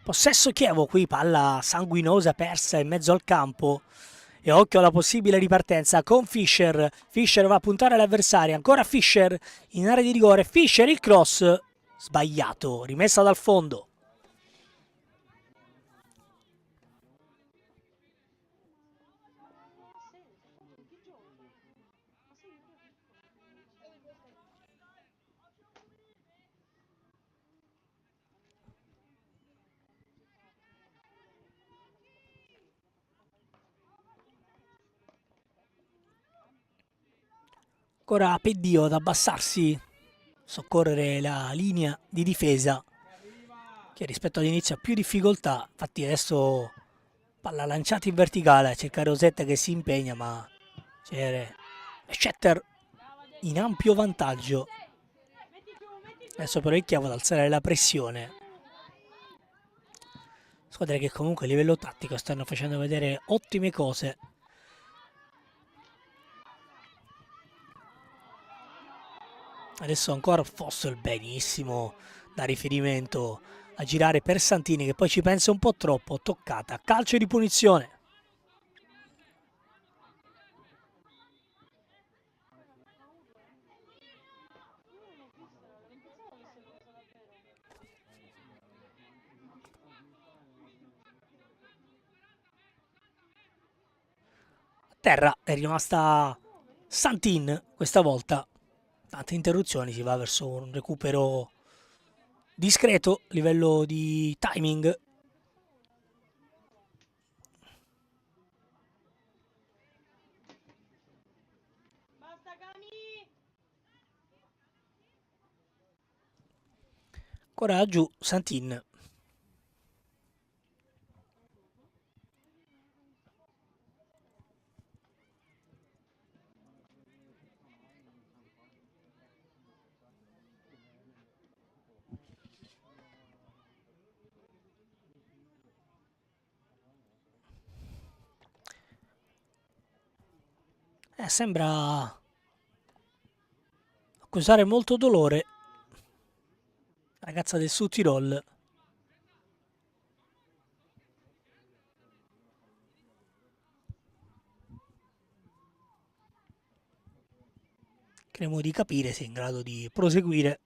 Possesso Chievo, qui palla sanguinosa persa in mezzo al campo e occhio alla possibile ripartenza con Fischer. Fischer va a puntare l'avversario, ancora Fischer in area di rigore, Fischer il cross sbagliato, rimessa dal fondo. Ancora Peddio ad abbassarsi, soccorrere la linea di difesa che rispetto all'inizio ha più difficoltà. Infatti adesso palla lanciata in verticale, cerca Rosetta che si impegna, ma c'è Schetter in ampio vantaggio. Adesso però il Chievo ad alzare la pressione. Squadre che comunque a livello tattico stanno facendo vedere ottime cose. Adesso ancora Fossel benissimo da riferimento a girare per Santini, che poi ci pensa un po' troppo, toccata, calcio di punizione. A terra è rimasta Santin questa volta. Tante interruzioni, si va verso un recupero discreto a livello di timing. Ancora giù Santin. Sembra accusare molto dolore la ragazza del Südtirol. Crediamo di capire se è in grado di proseguire.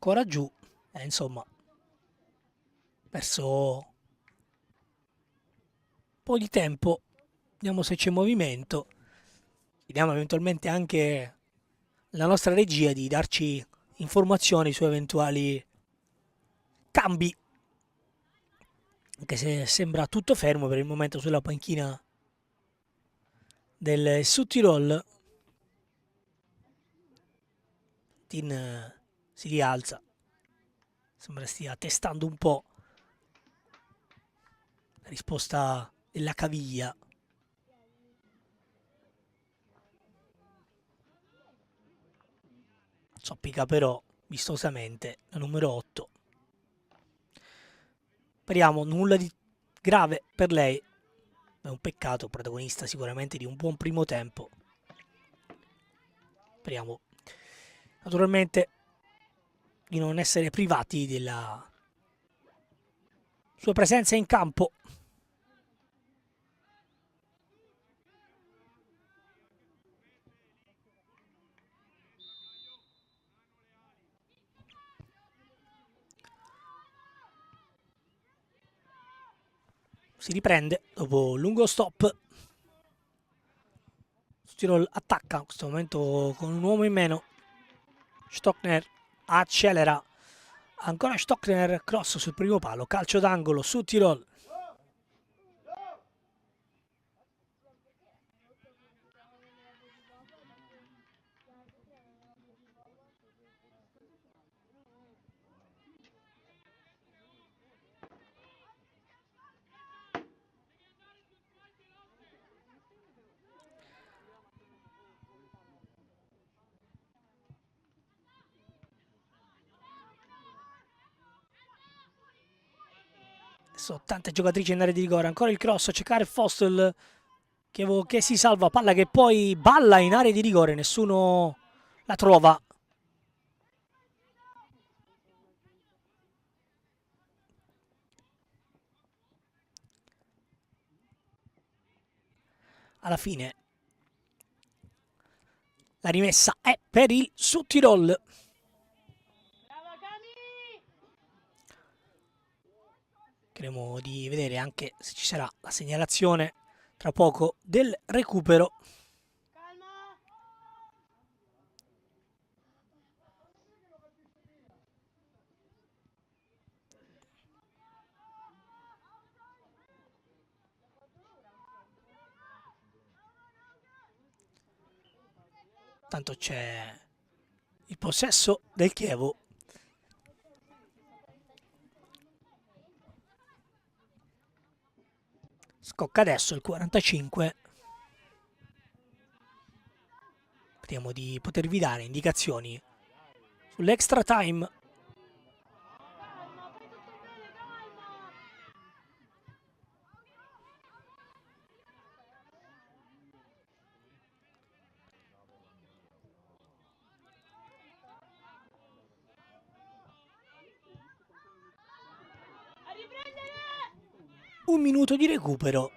Ancora giù, insomma, perso un po' di tempo. Vediamo se c'è movimento. Chiediamo eventualmente anche la nostra regia di darci informazioni su eventuali cambi, anche se sembra tutto fermo per il momento sulla panchina del Südtirol. Martin si rialza, sembra stia testando un po' la risposta della caviglia. Zoppica però vistosamente la numero 8. Speriamo nulla di grave per lei. È un peccato, protagonista sicuramente di un buon primo tempo. Speriamo naturalmente di non essere privati della sua presenza in campo. Si riprende dopo un lungo stop. Tirol attacca in questo momento con un uomo in meno. Stockner accelera. Ancora Stockner, cross sul primo palo, calcio d'angolo su Tirol. Adesso tante giocatrici in area di rigore, ancora il cross, a cercare Fostel che si salva, palla che poi balla in area di rigore, nessuno la trova. Alla fine la rimessa è per il Südtirol. Cercheremo di vedere anche se ci sarà la segnalazione tra poco del recupero. Tanto c'è il possesso del Chievo. Scocca adesso il 45. Speriamo di potervi dare indicazioni sull'extra time. Un minuto di recupero,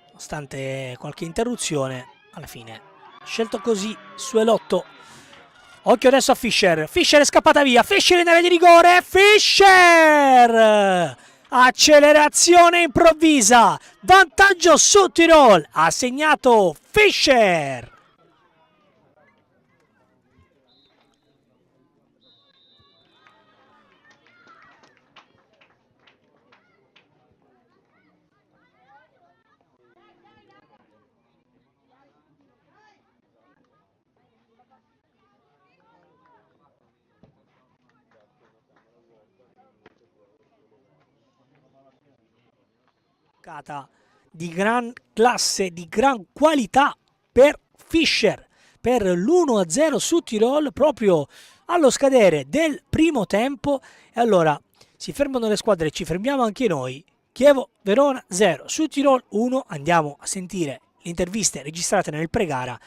nonostante qualche interruzione, alla fine scelto così Suelotto. Occhio adesso a Fischer, Fischer è scappata via, Fischer in area di rigore, Fischer! Accelerazione improvvisa, vantaggio su Tirol, ha segnato Fischer! Di gran classe, di gran qualità per Fischer, per l'1-0 su Tirol proprio allo scadere del primo tempo. E allora si fermano le squadre, ci fermiamo anche noi. Chievo Verona 0, su Tirol 1. Andiamo a sentire le interviste registrate nel pre-gara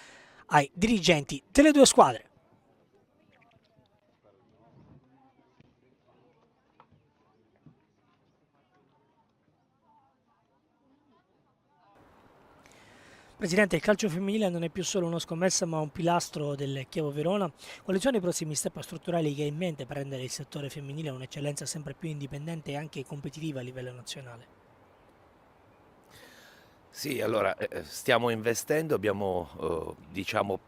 ai dirigenti delle due squadre. Presidente, il calcio femminile non è più solo una scommessa ma un pilastro del Chievo Verona. Quali sono i prossimi step strutturali che ha in mente per rendere il settore femminile un'eccellenza sempre più indipendente e anche competitiva a livello nazionale? Sì, allora stiamo investendo, abbiamo diciamo,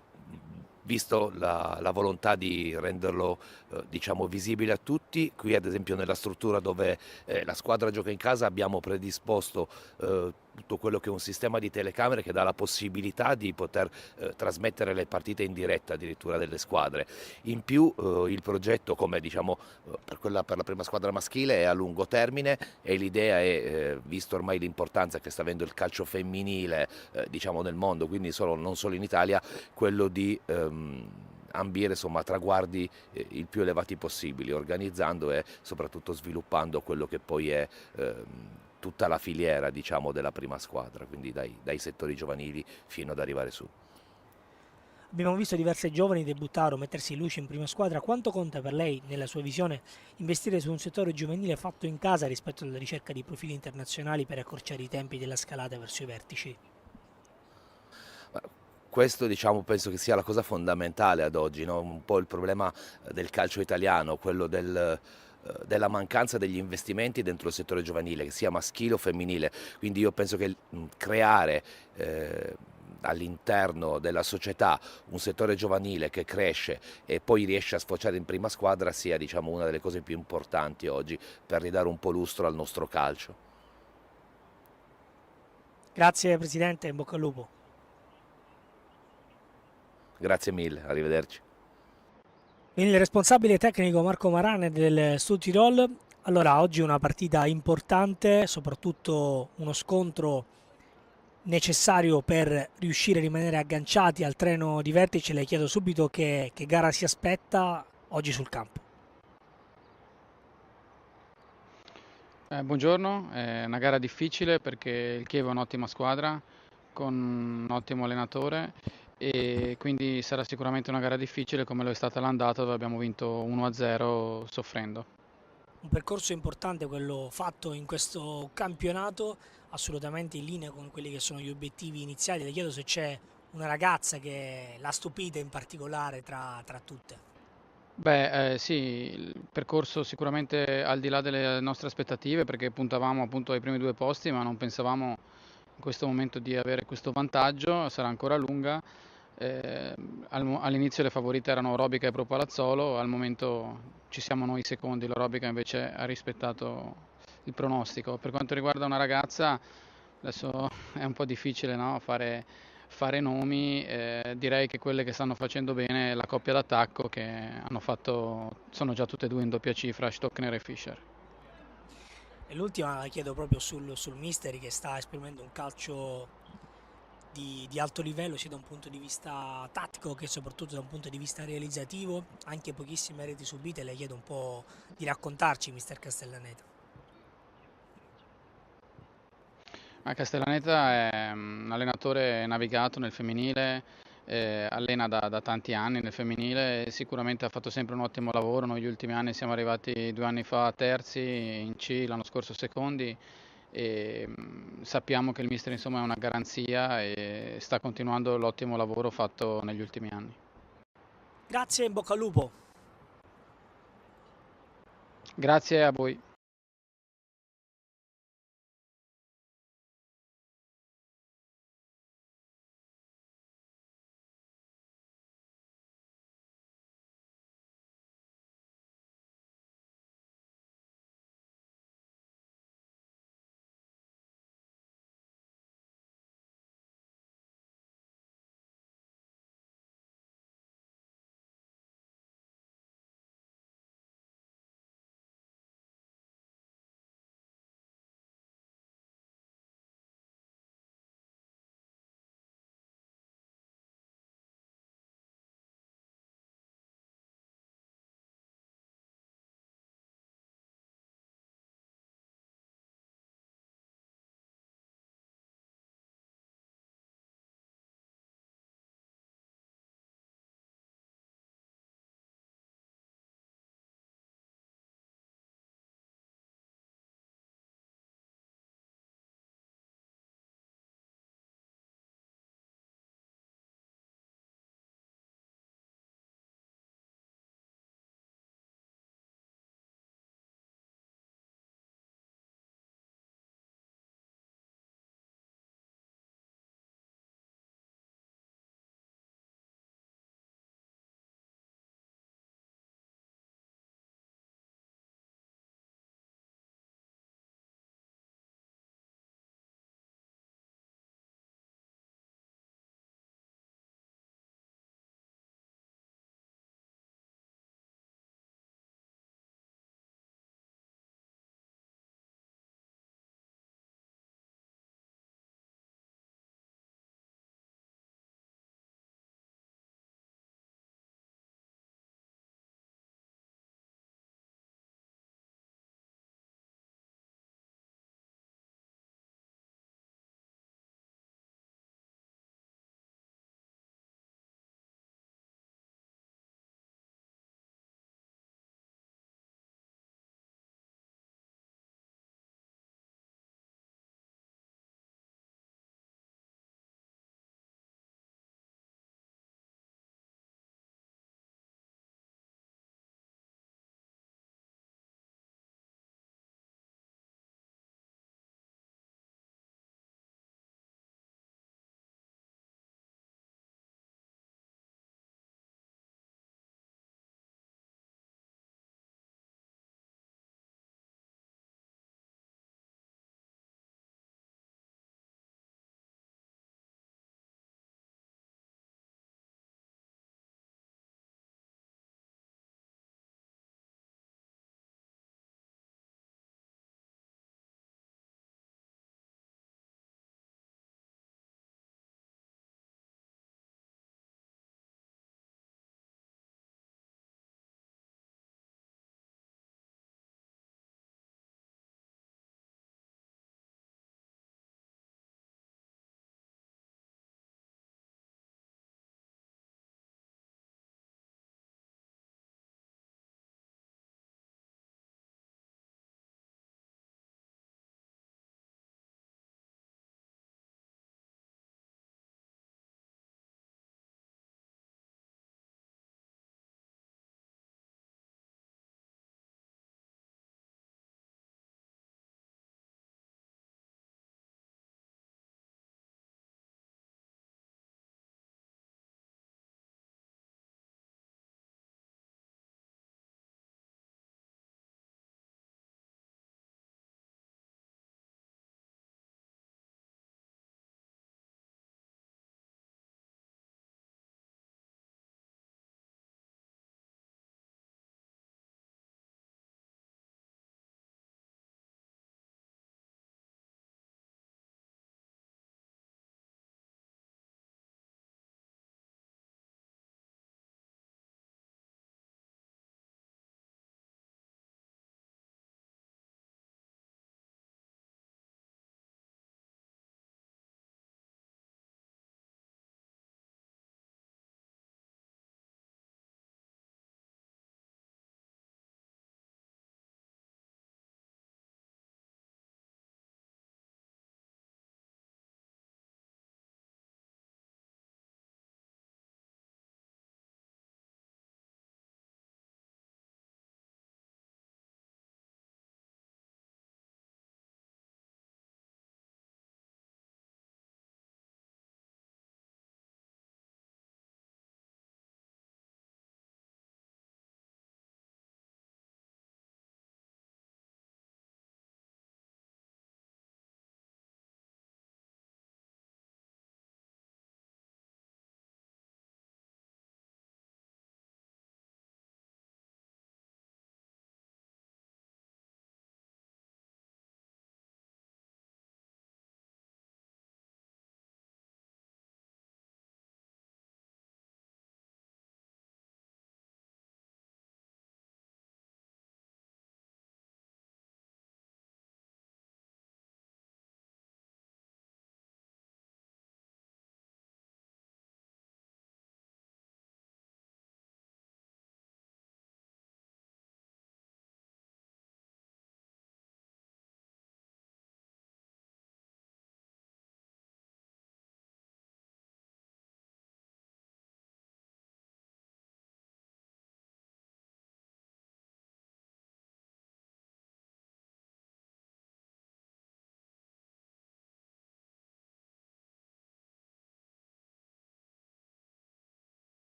visto la volontà di renderlo diciamo, visibile a tutti. Qui ad esempio nella struttura dove la squadra gioca in casa abbiamo predisposto tutto quello che è un sistema di telecamere che dà la possibilità di poter trasmettere le partite in diretta addirittura delle squadre. In più il progetto, come diciamo per la prima squadra maschile, è a lungo termine e l'idea è, visto ormai l'importanza che sta avendo il calcio femminile diciamo nel mondo, quindi non solo in Italia, quello di ambire insomma a traguardi il più elevati possibili, organizzando e soprattutto sviluppando quello che poi è tutta la filiera diciamo della prima squadra, quindi dai settori giovanili fino ad arrivare su. Abbiamo visto diverse giovani debuttare o mettersi in luce in prima squadra. Quanto conta per lei, nella sua visione, investire su un settore giovanile fatto in casa rispetto alla ricerca di profili internazionali per accorciare i tempi della scalata verso i vertici? Questo diciamo, penso che sia la cosa fondamentale ad oggi, no? Un po' il problema del calcio italiano, quello della mancanza degli investimenti dentro il settore giovanile, che sia maschile o femminile. Quindi io penso che creare all'interno della società un settore giovanile che cresce e poi riesce a sfociare in prima squadra sia diciamo, una delle cose più importanti oggi per ridare un po' lustro al nostro calcio. Grazie Presidente, in bocca al lupo. Grazie mille, arrivederci. Il responsabile tecnico Marco Marane del Sud Tirol. Allora, oggi una partita importante, soprattutto uno scontro necessario per riuscire a rimanere agganciati al treno di vertice. Le chiedo subito che gara si aspetta oggi sul campo. Buongiorno, è una gara difficile perché il Chievo è un'ottima squadra con un ottimo allenatore e quindi sarà sicuramente una gara difficile come lo è stata l'andata dove abbiamo vinto 1-0 soffrendo. Un percorso importante quello fatto in questo campionato, assolutamente in linea con quelli che sono gli obiettivi iniziali. Le chiedo se c'è una ragazza che l'ha stupita in particolare tra tutte. Beh, sì, il percorso sicuramente al di là delle nostre aspettative perché puntavamo appunto ai primi due posti ma non pensavamo in questo momento di avere questo vantaggio, sarà ancora lunga. Eh, All'inizio le favorite erano Orobica e Pro Palazzolo, al momento ci siamo noi secondi, l'Orobica invece ha rispettato il pronostico. Per quanto riguarda una ragazza, adesso è un po' difficile, no, fare nomi, direi che quelle che stanno facendo bene è la coppia d'attacco che sono già tutte e due in doppia cifra, Stockner e Fischer. E l'ultima la chiedo proprio sul Misteri che sta esprimendo un calcio di alto livello sia da un punto di vista tattico che soprattutto da un punto di vista realizzativo, anche pochissime reti subite. Le chiedo un po' di raccontarci, mister Castellaneta. Castellaneta è un allenatore navigato nel femminile, allena da tanti anni nel femminile e sicuramente ha fatto sempre un ottimo lavoro. Noi gli ultimi anni siamo arrivati 2 anni fa terzi in C, l'anno scorso secondi e sappiamo che il mister insomma è una garanzia e sta continuando l'ottimo lavoro fatto negli ultimi anni. Grazie e in bocca al lupo. Grazie a voi.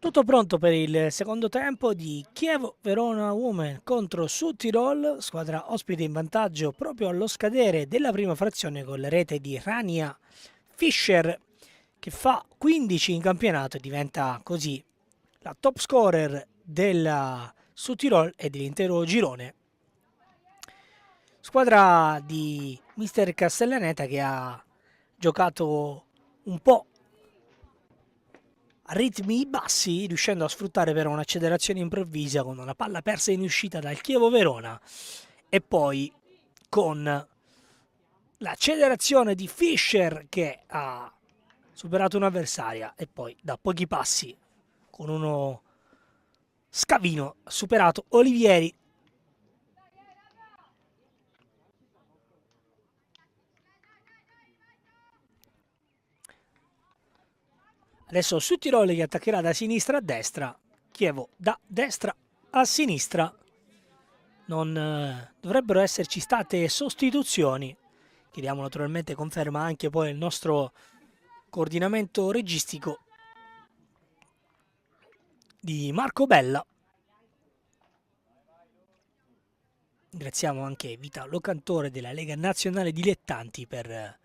Tutto pronto per il secondo tempo di Chievo Verona Women contro Südtirol, squadra ospite in vantaggio proprio allo scadere della prima frazione con la rete di Rania Fischer, che fa 15 in campionato e diventa così la top scorer della Südtirol e dell'intero girone. Squadra di Mister Castellaneta che ha giocato un po' a ritmi bassi, riuscendo a sfruttare però un'accelerazione improvvisa con una palla persa in uscita dal Chievo Verona e poi con l'accelerazione di Fischer che ha superato un'avversaria e poi da pochi passi con uno scavino ha superato Olivieri. Adesso Südtirol che attaccherà da sinistra a destra, Chievo da destra a sinistra. Non dovrebbero esserci state sostituzioni. Chiediamo naturalmente conferma anche poi il nostro coordinamento registico di Marco Bella. Ringraziamo anche Vita Locantore della Lega Nazionale Dilettanti per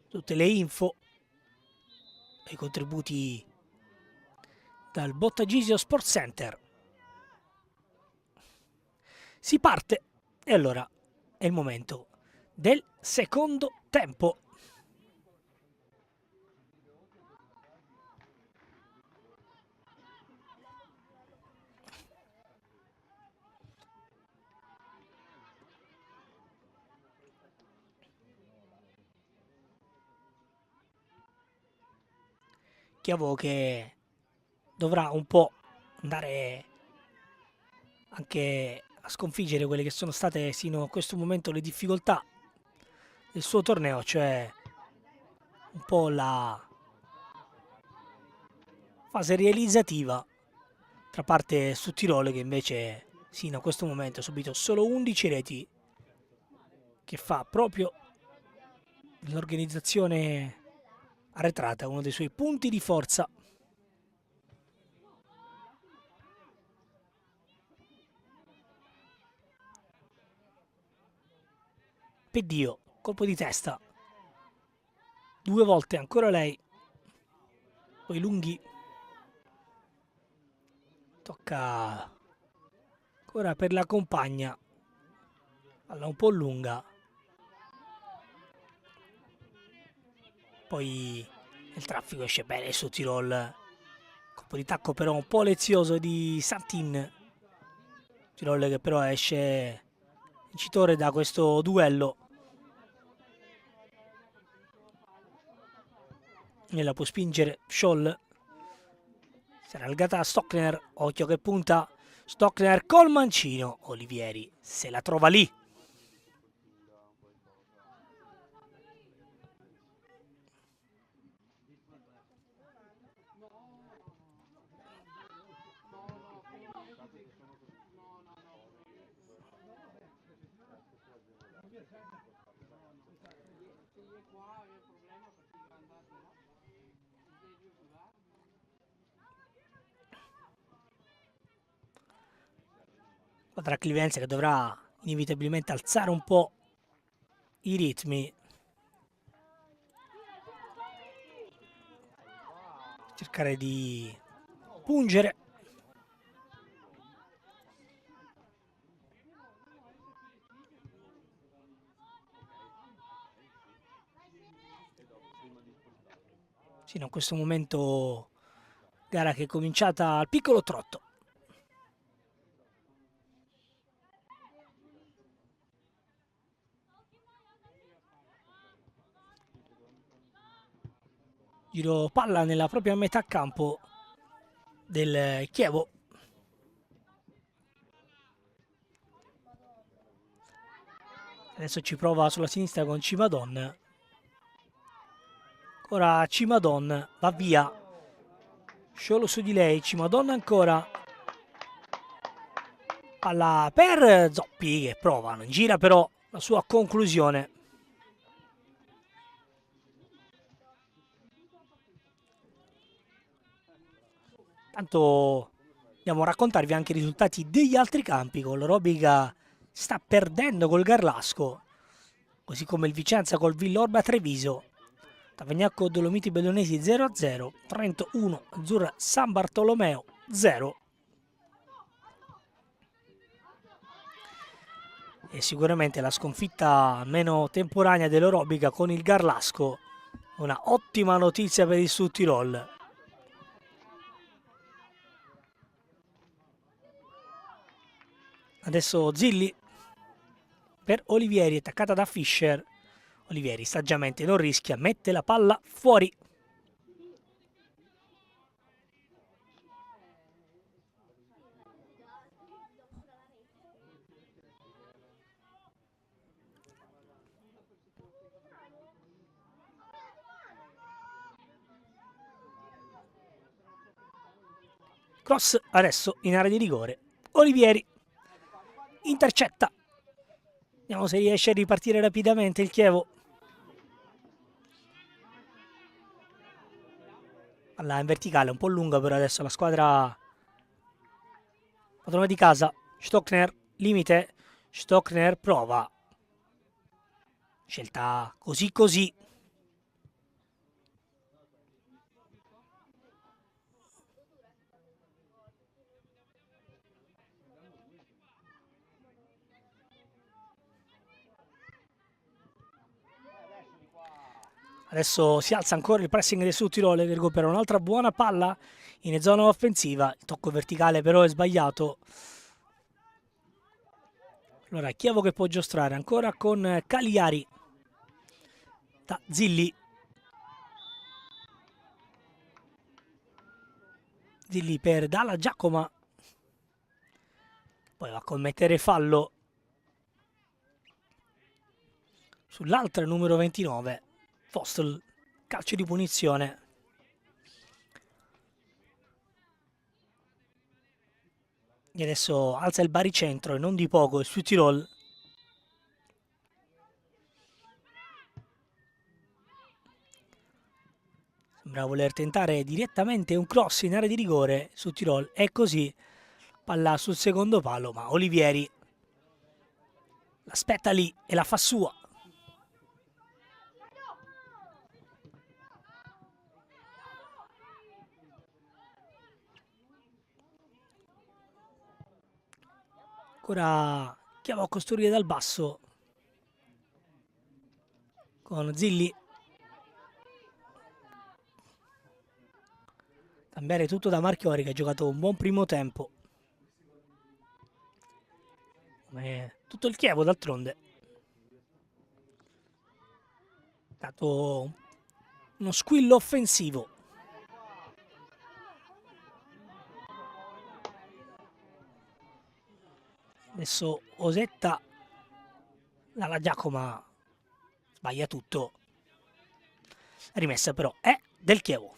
tutte le info e i contributi dal Bottagisio Sport Center. Si parte e allora è il momento del secondo tempo. Chievo che dovrà un po' andare anche a sconfiggere quelle che sono state sino a questo momento le difficoltà del suo torneo, cioè un po' la fase realizzativa tra parte Südtirol che invece sino a questo momento ha subito solo 11 reti, che fa proprio l'organizzazione arretrata uno dei suoi punti di forza. Peddio, colpo di testa, 2 volte ancora lei, poi Lunghi, tocca ancora per la compagna, palla un po' lunga, poi il traffico esce bene su Tirol, colpo di tacco però un po' lezioso di Santin, Tirol che però esce vincitore da questo duello. E la può spingere Scholl, si era algata a Stockner, occhio che punta Stockner col mancino, Olivieri se la trova lì. Quadra Clivenza che dovrà inevitabilmente alzare un po' i ritmi, cercare di pungere. Sino a questo momento gara che è cominciata al piccolo trotto. Giro palla nella propria metà campo del Chievo. Adesso ci prova sulla sinistra con Cimadon. Ora Cimadon va via. Sciolo su di lei. Cimadon ancora. Palla per Zoppi che prova. Non gira però la sua conclusione. Tanto andiamo a raccontarvi anche i risultati degli altri campi, con l'Orobica sta perdendo col Garlasco, così come il Vicenza col Villorba Treviso, Tavagnacco Dolomiti Bellunesi 0-0, Trento 1, Azzurra San Bartolomeo 0. E sicuramente la sconfitta meno temporanea dell'Orobica con il Garlasco, una ottima notizia per il Sud Tirol. Adesso Zilli per Olivieri, attaccata da Fischer. Olivieri saggiamente non rischia, mette la palla fuori. Cross adesso in area di rigore. Olivieri intercetta. Vediamo se riesce a ripartire rapidamente il Chievo. Palla in verticale, un po' lunga però adesso la squadra padrona di casa. Stockner, limite. Stockner prova. Scelta così così. Adesso si alza ancora il pressing del Sud Tirol che recupera un'altra buona palla in zona offensiva. Il tocco verticale però è sbagliato. Allora Chievo che può giostrare ancora con Cagliari da Zilli. Zilli per Dalla Giacoma. Poi va a commettere fallo sull'altra numero 29. Fostel, calcio di punizione. E adesso alza il baricentro e non di poco il Sud Tirol. Sembra voler tentare direttamente un cross in area di rigore su Tirol. E così palla sul secondo palo, ma Olivieri l'aspetta lì e la fa sua. Ancora Chievo a costruire dal basso con Zilli. Cambiare tutto da Marchiori che ha giocato un buon primo tempo. Come tutto il Chievo d'altronde. Ha dato uno squillo offensivo. Adesso Osetta, Dalla Giacoma sbaglia tutto. La rimessa però è del Chievo.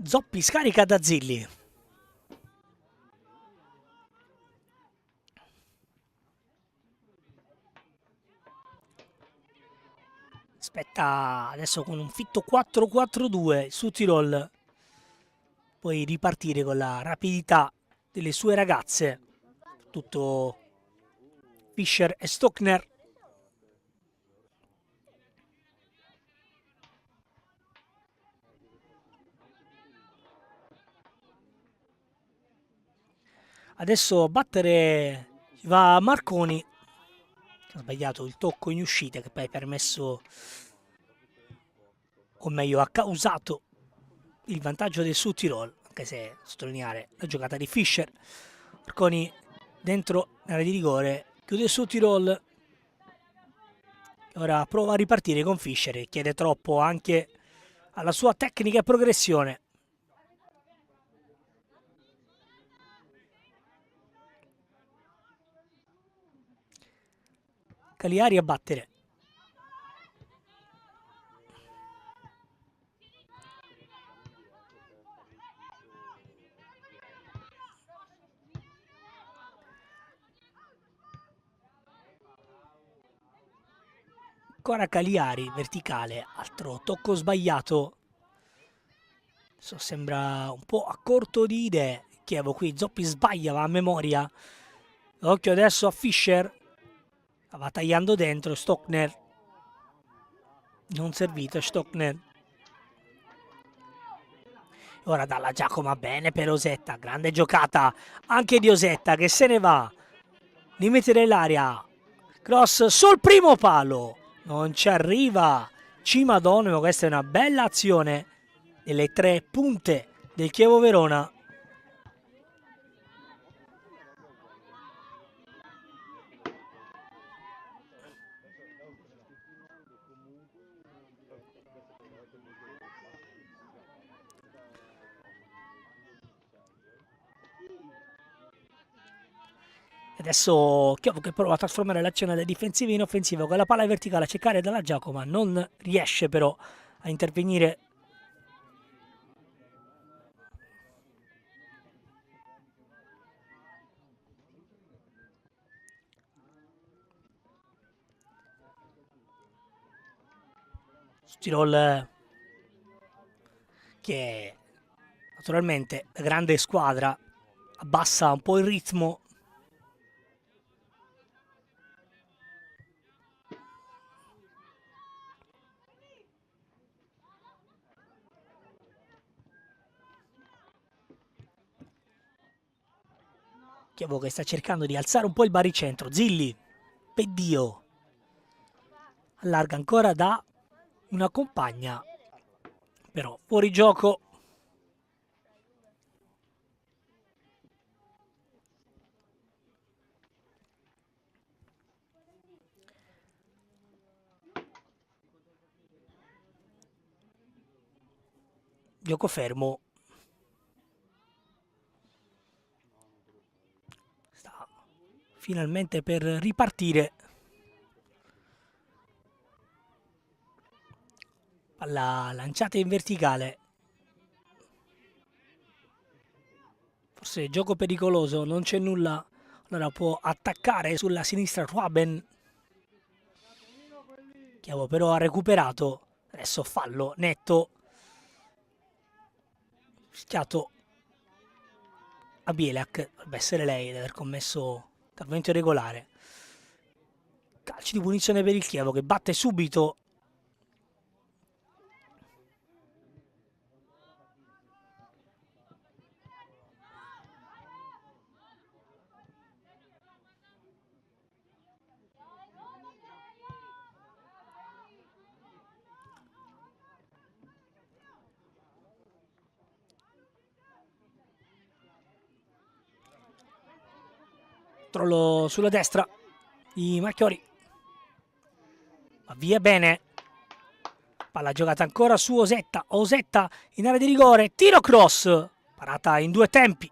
Zoppi scarica da Zilli. Aspetta adesso con un fitto 4-4-2 su Tirol. Puoi ripartire con la rapidità delle sue ragazze. Tutto Fischer e Stockner. Adesso a battere va Marconi. Ha sbagliato il tocco in uscita che poi ha permesso, o meglio ha causato, il vantaggio del Sud Tirol, anche se sottolineare la giocata di Fischer. Marconi dentro l'area di rigore, chiude il Sud Tirol. Ora prova a ripartire con Fischer e chiede troppo anche alla sua tecnica e progressione. Cagliari a battere. Ancora Cagliari, verticale, altro tocco sbagliato. Adesso sembra un po' a corto di idee. Chievo qui, Zoppi sbaglia, va a memoria. Occhio adesso a Fischer. Va tagliando dentro, Stockner. Non servito, Stockner. Ora dalla Giacomo bene per Osetta, grande giocata anche di Osetta che se ne va. Limite dell'aria. Cross sul primo palo. Non ci arriva Cimadone, ma questa è una bella azione delle tre punte del Chievo Verona. Adesso Chiovo che prova a trasformare l'azione da difensiva in offensiva con la palla verticale a cercare dalla Giacomo, non riesce però a intervenire. Stirol che naturalmente la grande squadra abbassa un po' il ritmo. Chievo che sta cercando di alzare un po' il baricentro. Zilli, Peddio, allarga ancora da una compagna, però fuori gioco. Gioco fermo. Sta finalmente per ripartire. Palla lanciata in verticale. Forse gioco pericoloso, non c'è nulla. Allora può attaccare sulla sinistra Ruaben. Chiavo però ha recuperato. Adesso fallo netto. Fischiato a Bielak. Dovrebbe essere lei ad aver commesso intervento irregolare. Calci di punizione per il Chievo che batte subito. Controllo sulla destra di Marchiori. Va via bene. Palla giocata ancora su Osetta. Osetta in area di rigore. Tiro cross. Parata in due tempi.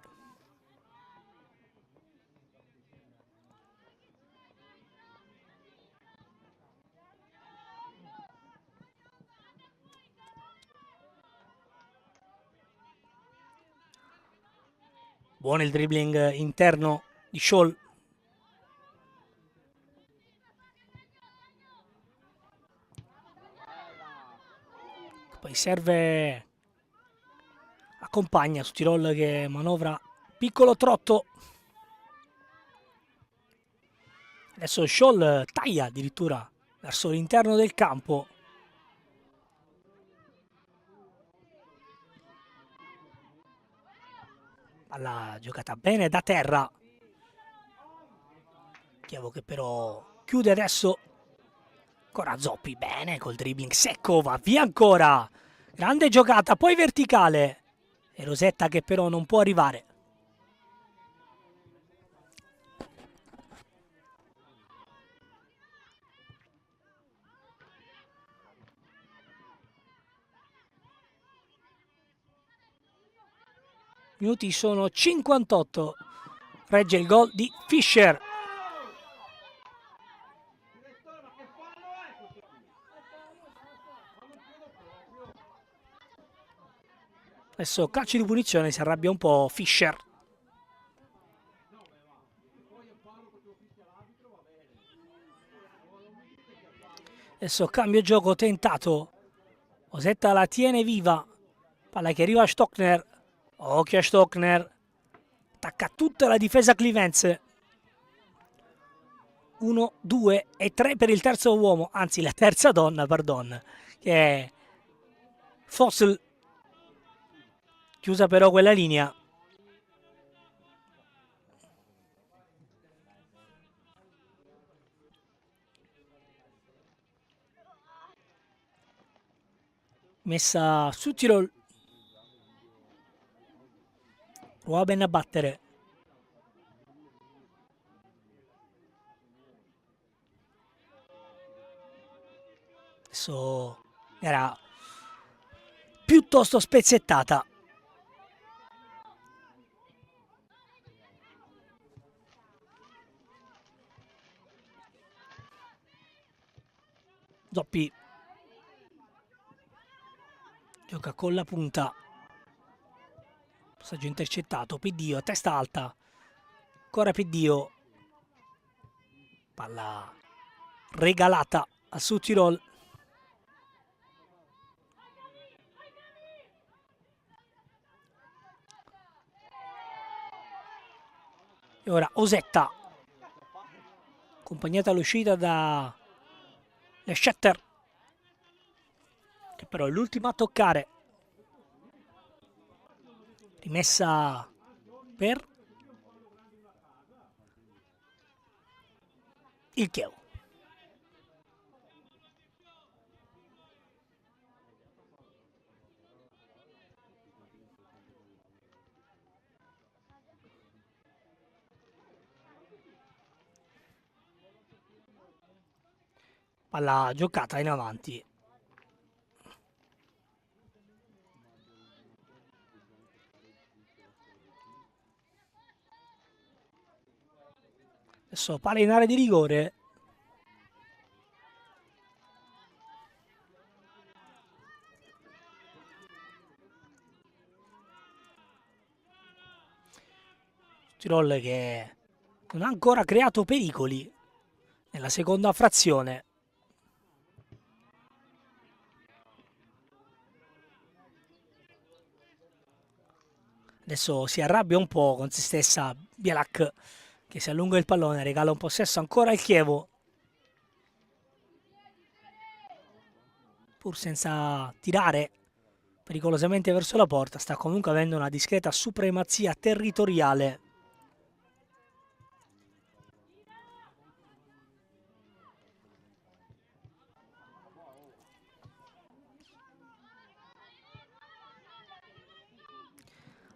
Buono il dribbling interno di Scholl. Poi serve accompagna su Tirol che manovra piccolo trotto. Adesso Scholl taglia addirittura verso l'interno del campo. Palla giocata bene da terra. Chievo che però chiude adesso. Ancora Zoppi, bene col dribbling secco, va via ancora. Grande giocata, poi verticale. E Rosetta che però non può arrivare. Minuti sono 58. Regge il gol di Fischer. Adesso calcio di punizione, si arrabbia un po' Fischer. Adesso cambio gioco tentato. Osetta la tiene viva. Palla che arriva a Stockner. Occhio a Stockner. Attacca tutta la difesa Clivenze. 1, 2 e 3 per il terzo uomo. Anzi, la terza donna, pardon. Che è Fossil. Chiusa però quella linea. Messa su Tirol. Ruoben a battere. Adesso era piuttosto spezzettata. Zoppi gioca con la punta. Passaggio intercettato. Piddio, testa alta. Ancora Piddio. Palla regalata a Sud-Tirol. E ora Osetta, accompagnata all'uscita da Leschetter, che però è l'ultima a toccare. Rimessa per il Chievo. Palla giocata in avanti. Adesso palla in area di rigore. Tirol che non ha ancora creato pericoli nella seconda frazione. Adesso si arrabbia un po' con se stessa Bielak, che si allunga il pallone, regala un possesso ancora al Chievo. Pur senza tirare pericolosamente verso la porta, sta comunque avendo una discreta supremazia territoriale.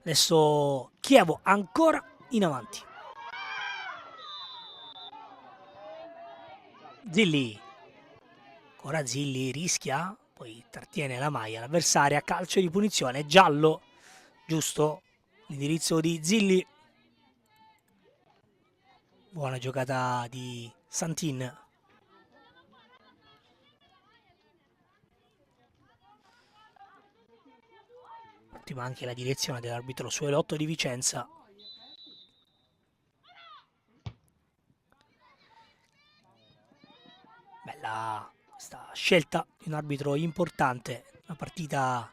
Adesso Chievo ancora in avanti. Zilli. Ancora Zilli rischia, poi trattiene la maglia l'avversaria, calcio di punizione, giallo, giusto, l'indirizzo di Zilli. Buona giocata di Santin. Ottima anche la direzione dell'arbitro Suelotto di Vicenza. Bella questa scelta di un arbitro importante, una partita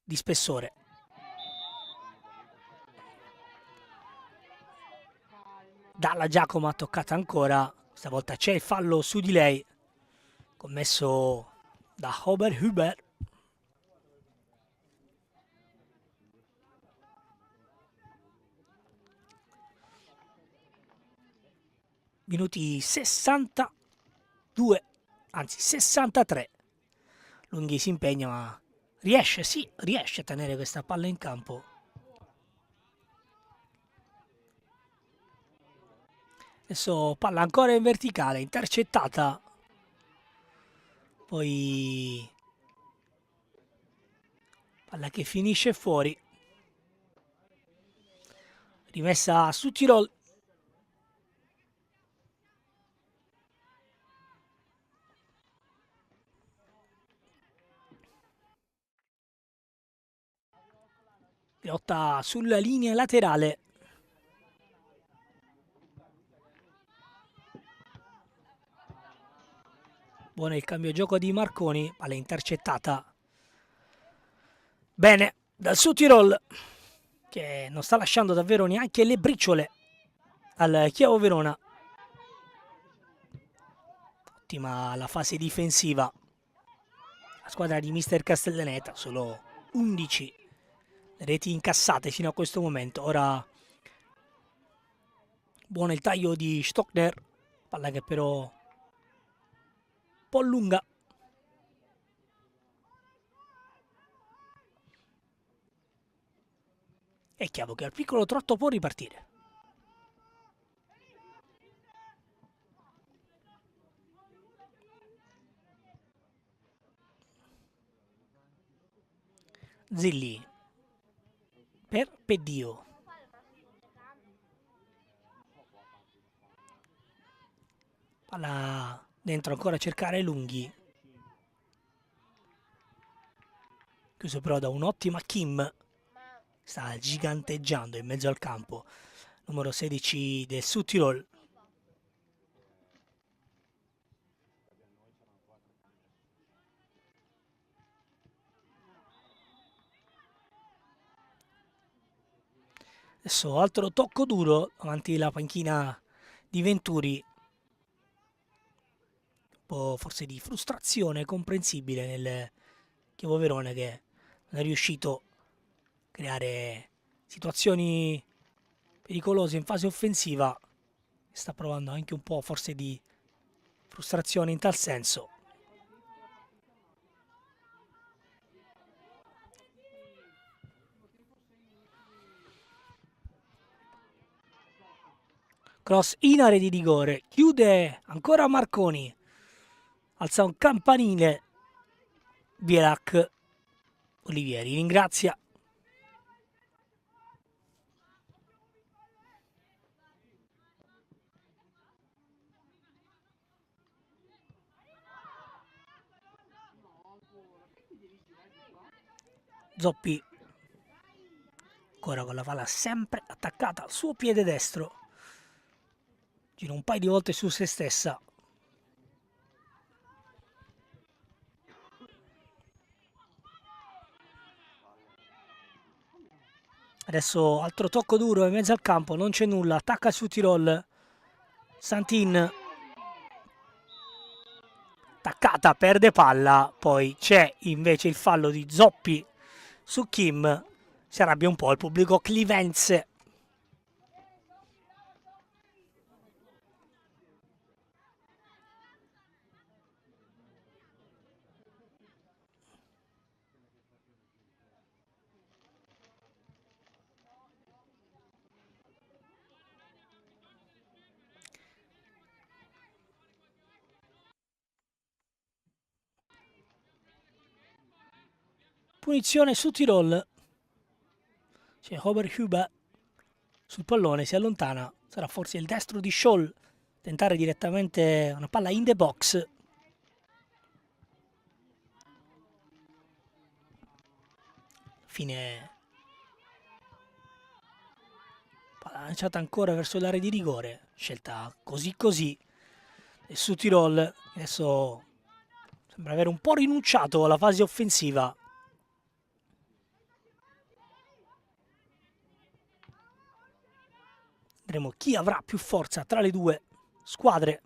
di spessore. Dalla Giacomo ha toccata ancora, stavolta c'è il fallo su di lei, commesso da Oberhuber. Minuti 62, anzi 63. Lunghi si impegna, ma riesce a tenere questa palla in campo. Adesso palla ancora in verticale, intercettata. Poi palla che finisce fuori. Rimessa su Tirol. lotta sulla linea laterale. Buono il cambio gioco di Marconi, palla intercettata. Bene, dal Südtirol, che non sta lasciando davvero neanche le briciole al Chievo Verona. Ottima la fase difensiva. La squadra di Mister Castellaneta, solo 11 reti incassate fino a questo momento. Ora buono il taglio di Stockner, palla che però un po' lunga. È chiaro che al piccolo trotto può ripartire. Zilli per Peddio. Palla dentro ancora a cercare Lunghi. Chiuso però da un'ottima Kim. Sta giganteggiando in mezzo al campo. Numero 16 del Südtirol. Adesso altro tocco duro avanti la panchina di Venturi. Un po' forse di frustrazione comprensibile nel Chievo Verona, che non è riuscito a creare situazioni pericolose in fase offensiva. Sta provando anche un po' forse di frustrazione in tal senso. Cross in area di rigore, chiude ancora Marconi, alza un campanile, Bielak, Olivieri ringrazia. Zoppi, ancora con la palla sempre attaccata al suo piede destro. Gira un paio di volte su se stessa. Adesso altro tocco duro in mezzo al campo, non c'è nulla, attacca su Tirol. Santin. Attaccata, perde palla, poi c'è invece il fallo di Zoppi su Kim. Si arrabbia un po' il pubblico clivense. Punizione su Tirol. C'è Oberhuber sul pallone, si allontana. Sarà forse il destro di Scholl. Tentare direttamente una palla in the box. Fine. Palla lanciata ancora verso l'area di rigore. Scelta così così. E su Tirol adesso sembra aver un po' rinunciato alla fase offensiva. Vedremo chi avrà più forza tra le due squadre.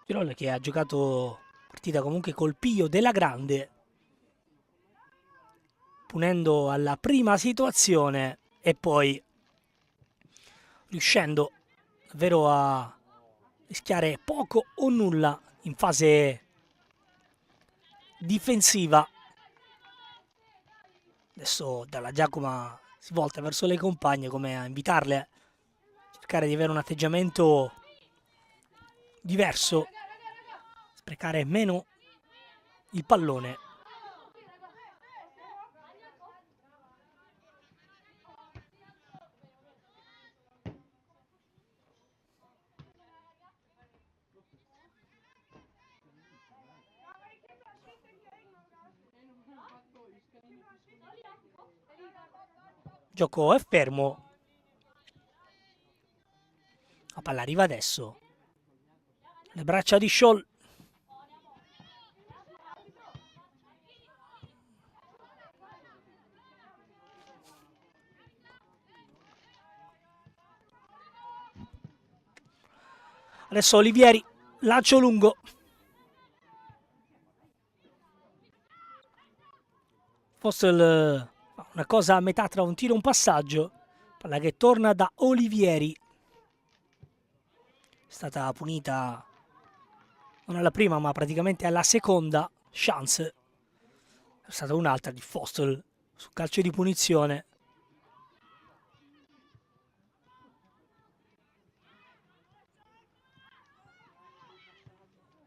Tirol che ha giocato partita comunque col piglio della grande, punendo alla prima situazione e poi riuscendo davvero a rischiare poco o nulla in fase difensiva. Adesso Dalla Giacomo si volta verso le compagne come a invitarle a cercare di avere un atteggiamento diverso, sprecare meno il pallone. Gioco è fermo. La palla arriva adesso. Le braccia di Scholl. Adesso Olivieri, lancio lungo. Fostel, una cosa a metà tra un tiro e un passaggio. Palla che torna da Olivieri. È stata punita non alla prima ma praticamente alla seconda chance. È stata un'altra di Fostel su calcio di punizione.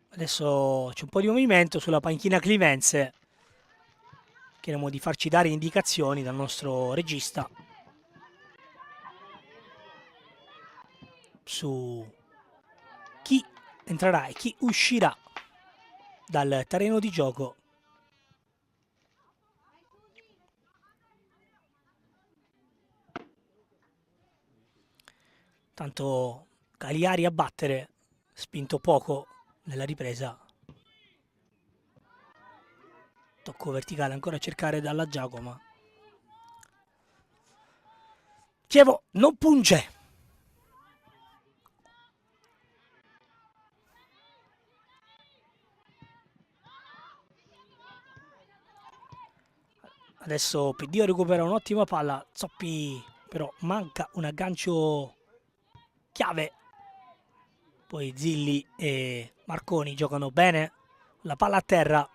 Adesso c'è un po' di movimento sulla panchina clivense. Chiediamo di farci dare indicazioni dal nostro regista su chi entrerà e chi uscirà dal terreno di gioco. Tanto Cagliari a battere, spinto poco nella ripresa. Tocco verticale ancora a cercare dalla Giacomo. Chievo non punge. Adesso Peddio recupera un'ottima palla. Zoppi però manca un aggancio chiave. Poi Zilli e Marconi giocano bene. La palla a terra.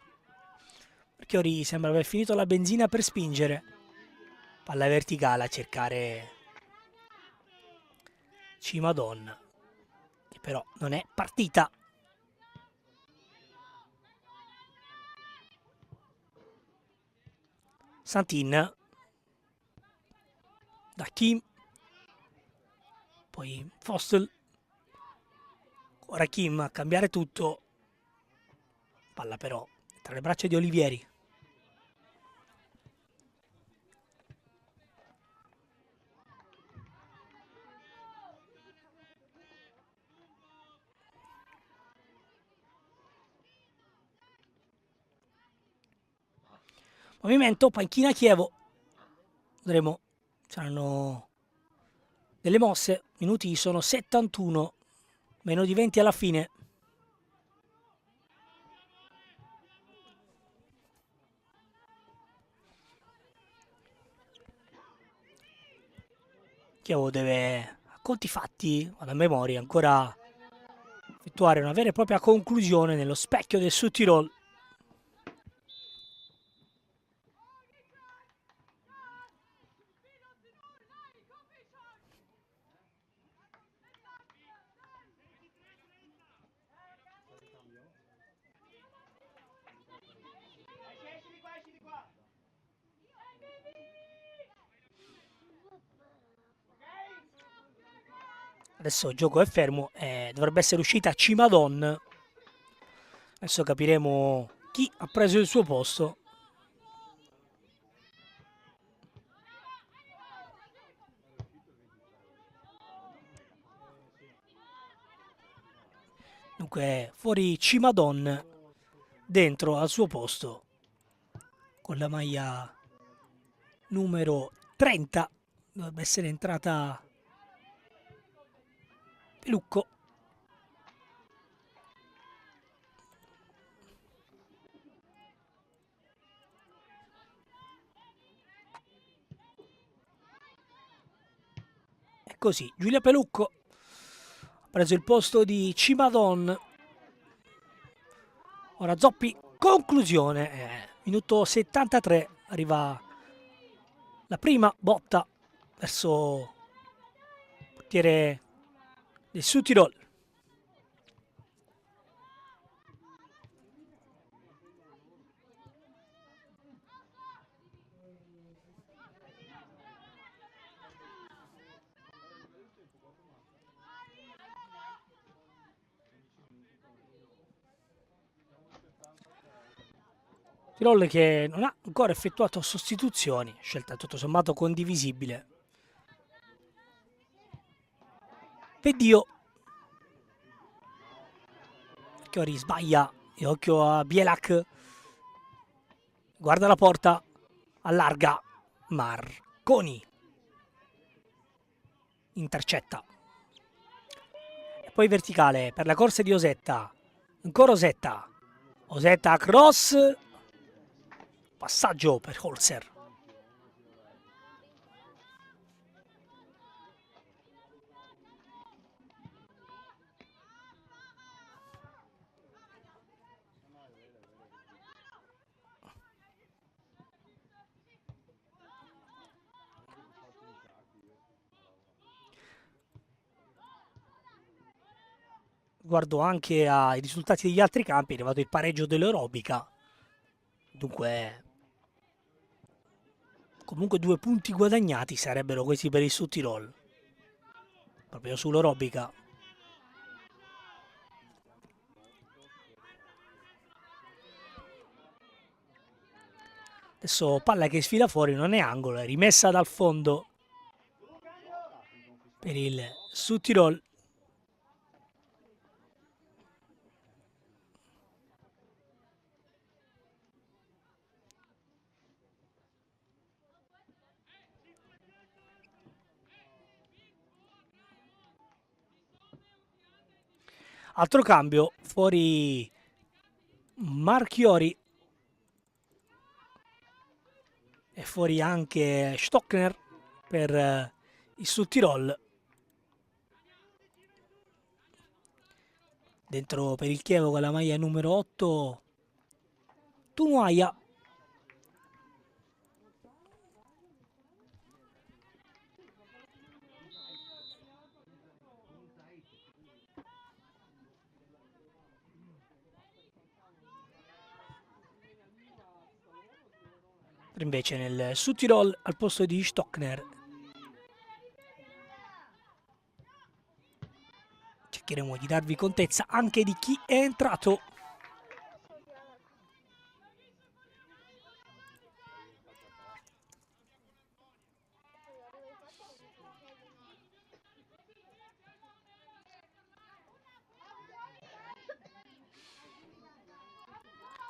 Chiori sembra aver finito la benzina per spingere. Palla verticale a cercare Cimadon, che però non è partita. Santin da Kim, poi Fostel, ora Kim a cambiare tutto. Palla però tra le braccia di Olivieri. Movimento, panchina Chievo. Vedremo, saranno delle mosse. Minuti sono 71, meno di 20 alla fine. Chievo deve, a conti fatti, vado a memoria, ancora effettuare una vera e propria conclusione nello specchio del Sud Tirol. Adesso il gioco è fermo e dovrebbe essere uscita Cimadon. Adesso capiremo chi ha preso il suo posto. Dunque fuori Cimadon, dentro al suo posto con la maglia numero 30. Dovrebbe essere entrata Pelucco. E così Giulia Pelucco ha preso il posto di Cimadon. Ora Zoppi, conclusione. Minuto 73, arriva la prima botta verso il portiere del Sud Tirol. Tirol che non ha ancora effettuato sostituzioni, scelta tutto sommato condivisibile. Pedio. Chiori sbaglia e occhio a Bielak. Guarda la porta, allarga. Marconi intercetta. E poi verticale per la corsa di Osetta. Ancora Osetta. Osetta cross. Passaggio per Holzer. Guardo anche ai risultati degli altri campi, è arrivato il pareggio dell'Eurobica. Dunque, comunque 2 punti guadagnati sarebbero questi per il Sud-Tirol. Proprio sull'Eurobica. Adesso palla che sfila fuori, non è angolo, è rimessa dal fondo per il Sud-Tirol. Altro cambio, fuori Marchiori e fuori anche Stockner per il Sud-Tirol. Dentro per il Chievo con la maglia numero 8 Tunuaia. Invece nel Sud-Tirol al posto di Stockner cercheremo di darvi contezza anche di chi è entrato.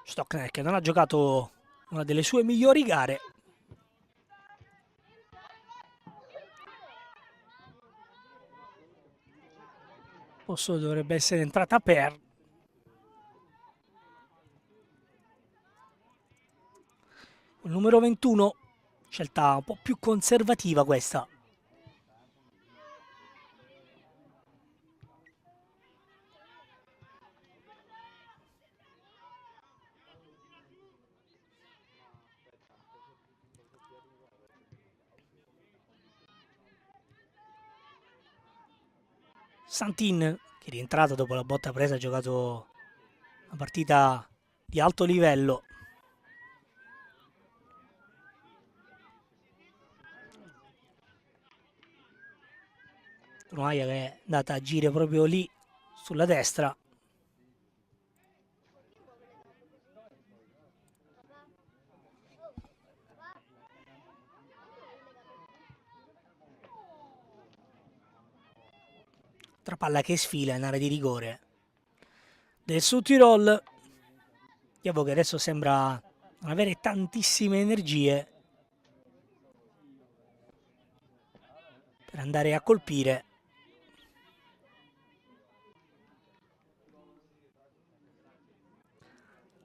Stockner che non ha giocato una delle sue migliori gare. Posto dovrebbe essere entrata per il numero 21, scelta un po' più conservativa questa. Santin, che è rientrato dopo la botta presa, ha giocato una partita di alto livello. Tunuaia che è andata a agire proprio lì, sulla destra. Tra palla che sfila in area di rigore del Sud Tirol. Chievo che adesso sembra non avere tantissime energie per andare a colpire.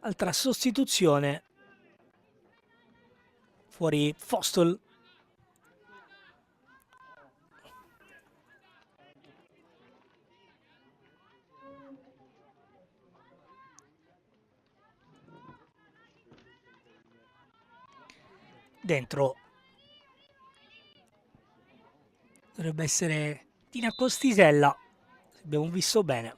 Altra sostituzione, fuori Fostel. Dentro dovrebbe essere Tina Costisella, se abbiamo visto bene.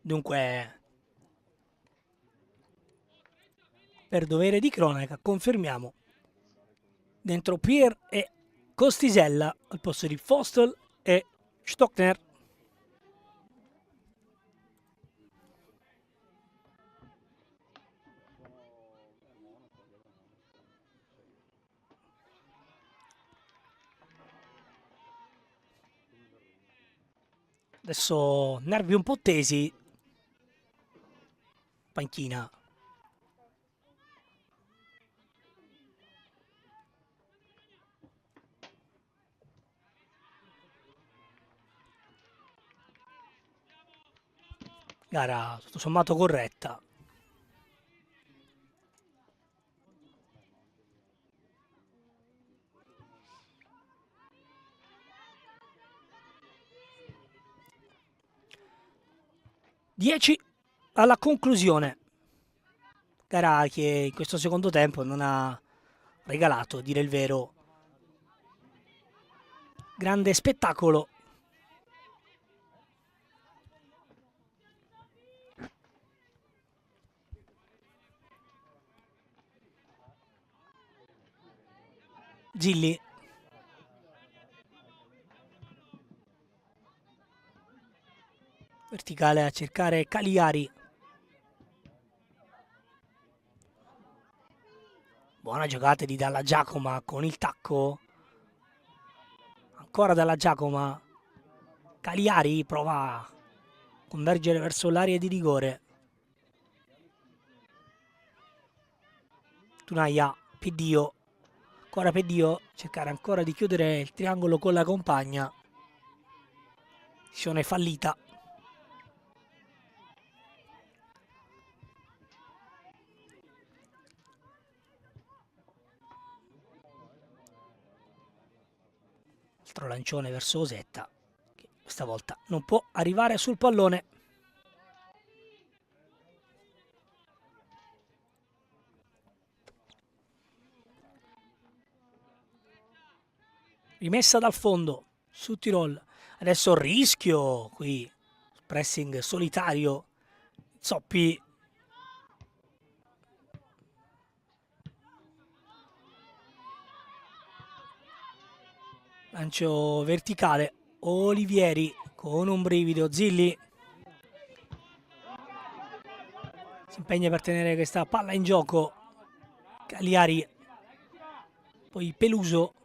Dunque, per dovere di cronaca, confermiamo dentro Pier e Costisella al posto di Fostel e Stockner. Adesso nervi un po' tesi, panchina. Gara tutto sommato corretta. Dieci alla conclusione. Gara che in questo secondo tempo non ha regalato, a dire il vero, grande spettacolo. Gilli. Verticale a cercare Cagliari. Buona giocata di Dalla Giacoma con il tacco. Ancora Dalla Giacoma. Cagliari prova a convergere verso l'area di rigore. Tunaia, Peddio. Ancora Peddio, cercare ancora di chiudere il triangolo con la compagna. Missione fallita. Altro lancione verso Osetta, che questa volta non può arrivare sul pallone. Rimessa dal fondo su Tirol. Adesso rischio qui, pressing solitario. Zoppi. Lancio verticale. Olivieri con un brivido. Zilli si impegna per tenere questa palla in gioco. Cagliari. Poi Peluso.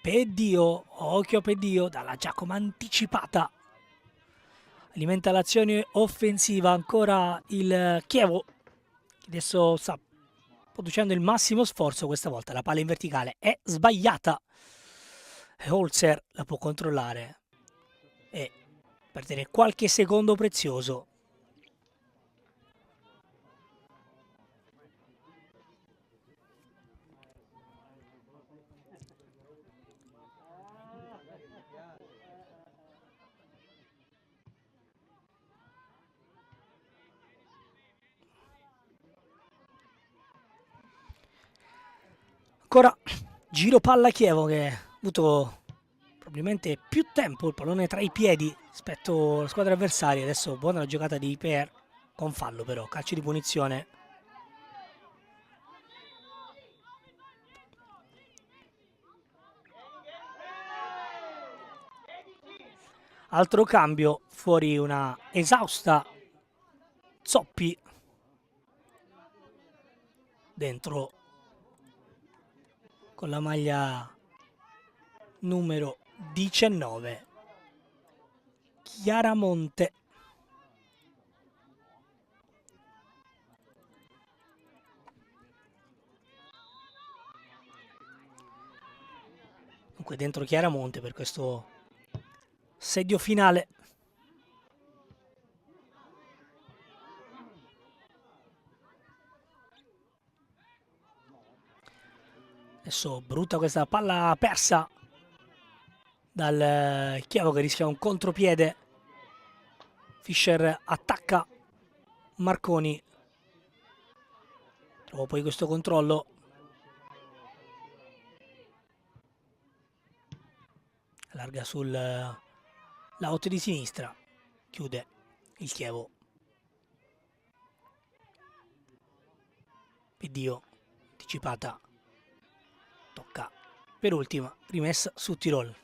Peddio, occhio a Peddio, Dalla Giacoma anticipata. Alimenta l'azione offensiva ancora il Chievo, che adesso sta producendo il massimo sforzo questa volta. La palla in verticale è sbagliata. Holzer la può controllare e perdere qualche secondo prezioso. Ancora giro palla Chievo, che ha avuto probabilmente più tempo il pallone tra i piedi rispetto alla squadra avversaria. Adesso buona la giocata di Per, con fallo però, calcio di punizione. Altro cambio, fuori una esausta Zoppi. Dentro con la maglia numero 19 Chiaramonte. Dunque dentro Chiaramonte per questo assedio finale. Adesso brutta questa palla persa dal Chievo, che rischia un contropiede. Fischer attacca Marconi. Trovo poi questo controllo. Allarga sul lato di sinistra. Chiude il Chievo. Dio, anticipata, tocca per ultima, rimessa su Tirol.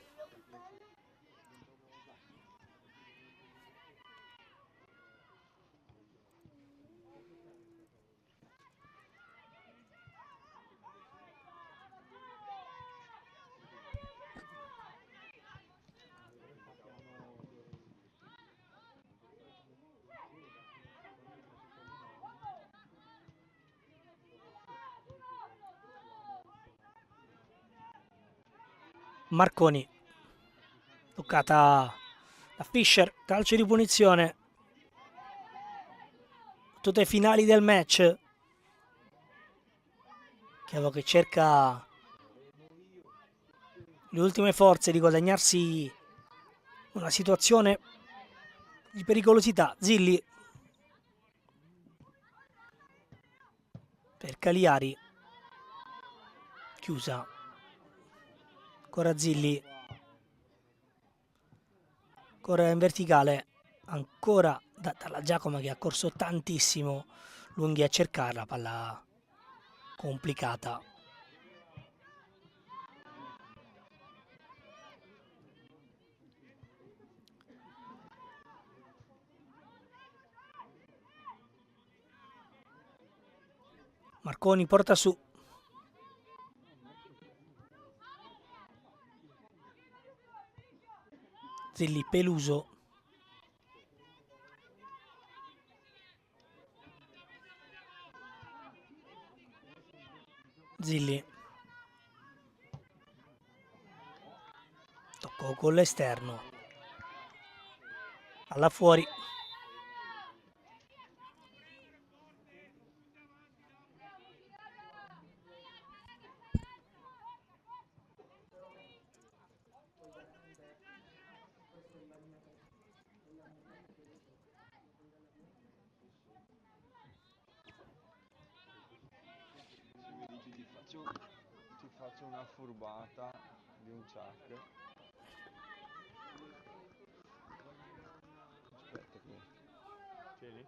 Marconi, toccata da Fischer, calcio di punizione. Tutte finali del match. Chiavo che cerca le ultime forze di guadagnarsi una situazione di pericolosità. Zilli per Cagliari, chiusa, ancora Zilli, ancora in verticale, ancora dalla Giacomo che ha corso tantissimo, lunghi a cercarla, palla complicata. Marconi porta su. Zilli, Peluso. Zilli. Toccò con l'esterno. Alla fuori. Ti faccio una furbata di un chuck. Aspetta qui. Tieni.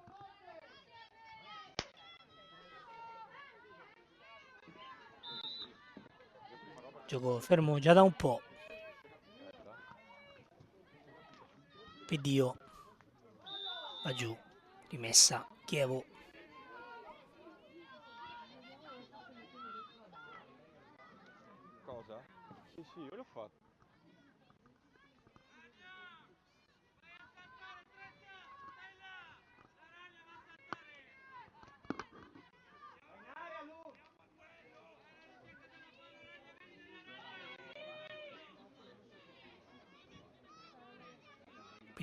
Gioco fermo già da un po'. Dio. Va giù. Rimessa. Chievo. Cosa? Sì, sì, io l'ho fatto.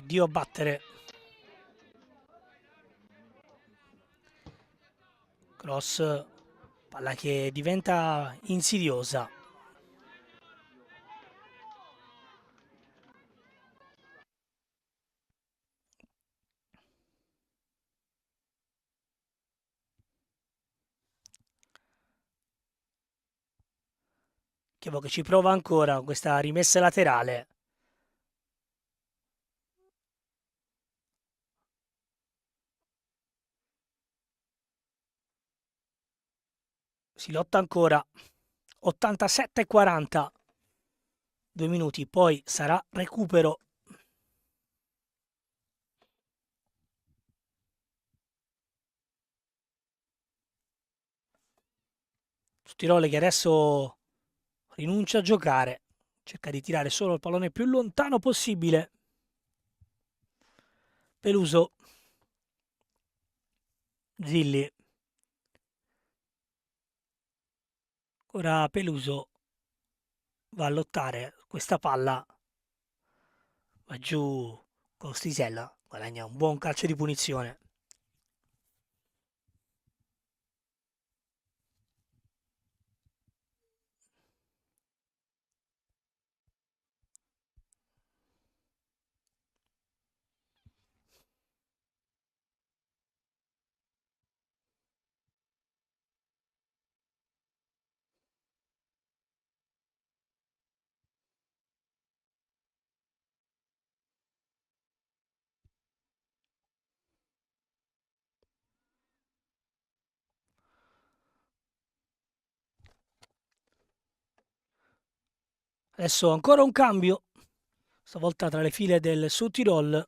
Dio a battere. Cross. Palla che diventa insidiosa. Chievo che ci prova ancora questa rimessa laterale. Si lotta ancora. 87-40. 2 minuti, poi sarà recupero. Tirole che adesso rinuncia a giocare. Cerca di tirare solo il pallone più lontano possibile. Peluso. Zilli. Ora Peluso va a lottare questa palla. Va giù con Stisella. Guadagna un buon calcio di punizione. Adesso ancora un cambio, stavolta tra le file del Sud Tirol.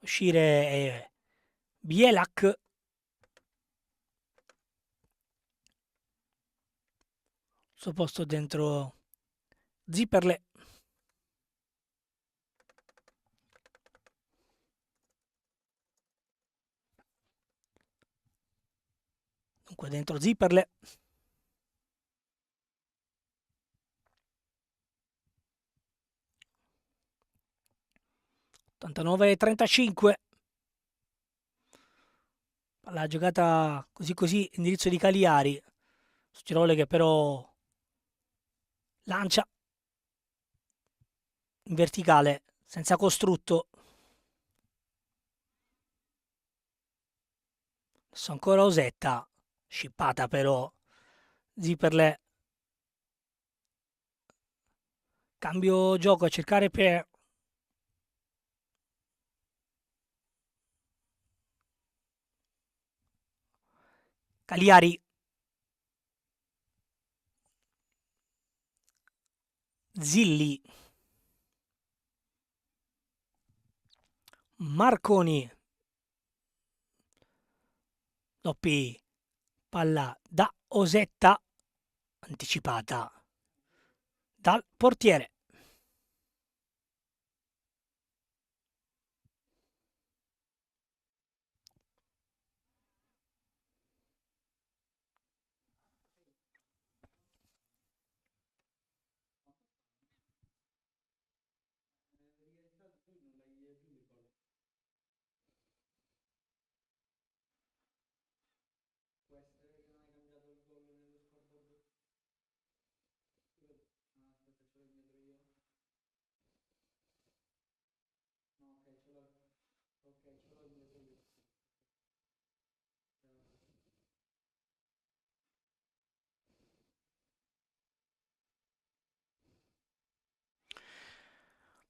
Uscire Bielak, suo posto dentro Zipperle. Dunque dentro Zipperle. (89-35). La giocata così così, indirizzo di Cagliari. Tirole che però lancia in verticale, senza costrutto. Adesso ancora Osetta, scippata però. Zipperle. Cambio gioco a cercare per Cagliari. Zilli. Marconi. Doppi. Palla da Osetta, anticipata dal portiere.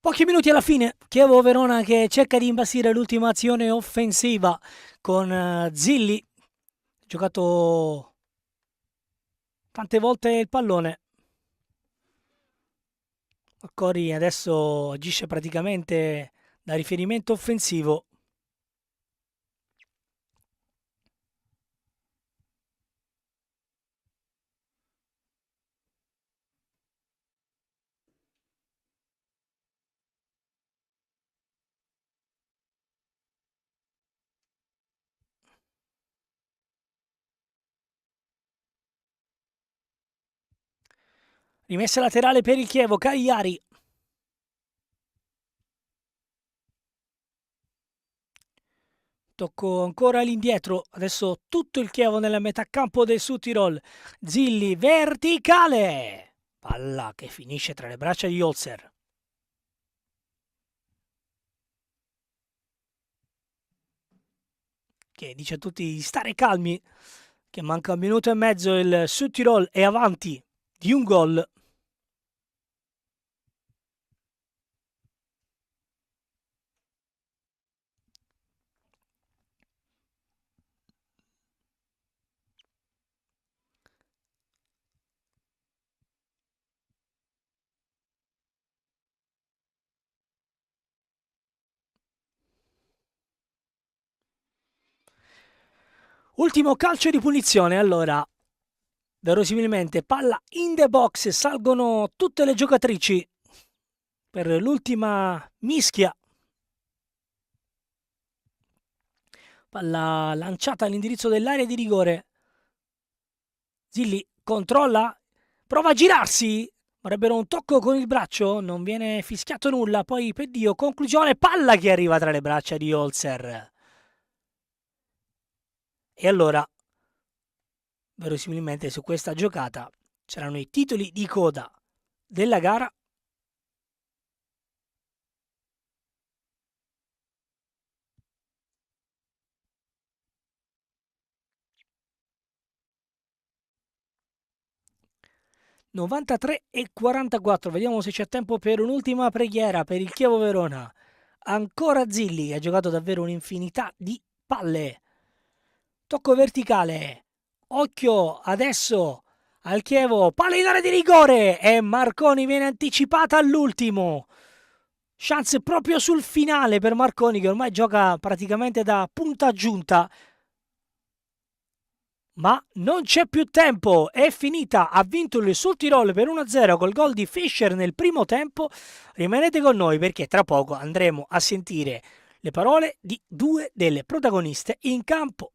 Pochi minuti alla fine, Chievo Verona che cerca di imbastire l'ultima azione offensiva con Zilli, giocato tante volte il pallone. Cori adesso agisce praticamente da riferimento offensivo. Rimessa laterale per il Chievo, Cagliari. Tocco ancora all'indietro, adesso tutto il Chievo nella metà campo del Sud Tirol. Zilli, verticale! Palla che finisce tra le braccia di Holzer. Che dice a tutti di stare calmi, che manca un minuto e mezzo, il Sud Tirol è avanti di un gol. Ultimo calcio di punizione, allora. Verosimilmente palla in the box, salgono tutte le giocatrici per l'ultima mischia. Palla lanciata all'indirizzo dell'area di rigore. Zilli controlla, prova a girarsi. Vorrebbero un tocco con il braccio, non viene fischiato nulla. Poi per Dio, conclusione, palla che arriva tra le braccia di Holzer. E allora, verosimilmente su questa giocata c'erano i titoli di coda della gara. (93-44). Vediamo se c'è tempo per un'ultima preghiera per il Chievo Verona. Ancora Zilli, che ha giocato davvero un'infinità di palle. Tocco verticale. Occhio adesso al Chievo, palla in area di rigore e Marconi viene anticipata all'ultimo. Chance proprio sul finale per Marconi che ormai gioca praticamente da punta giunta. Ma non c'è più tempo, è finita, ha vinto il Sul Tirol per 1-0 col gol di Fischer nel primo tempo. Rimanete con noi perché tra poco andremo a sentire le parole di due delle protagoniste in campo.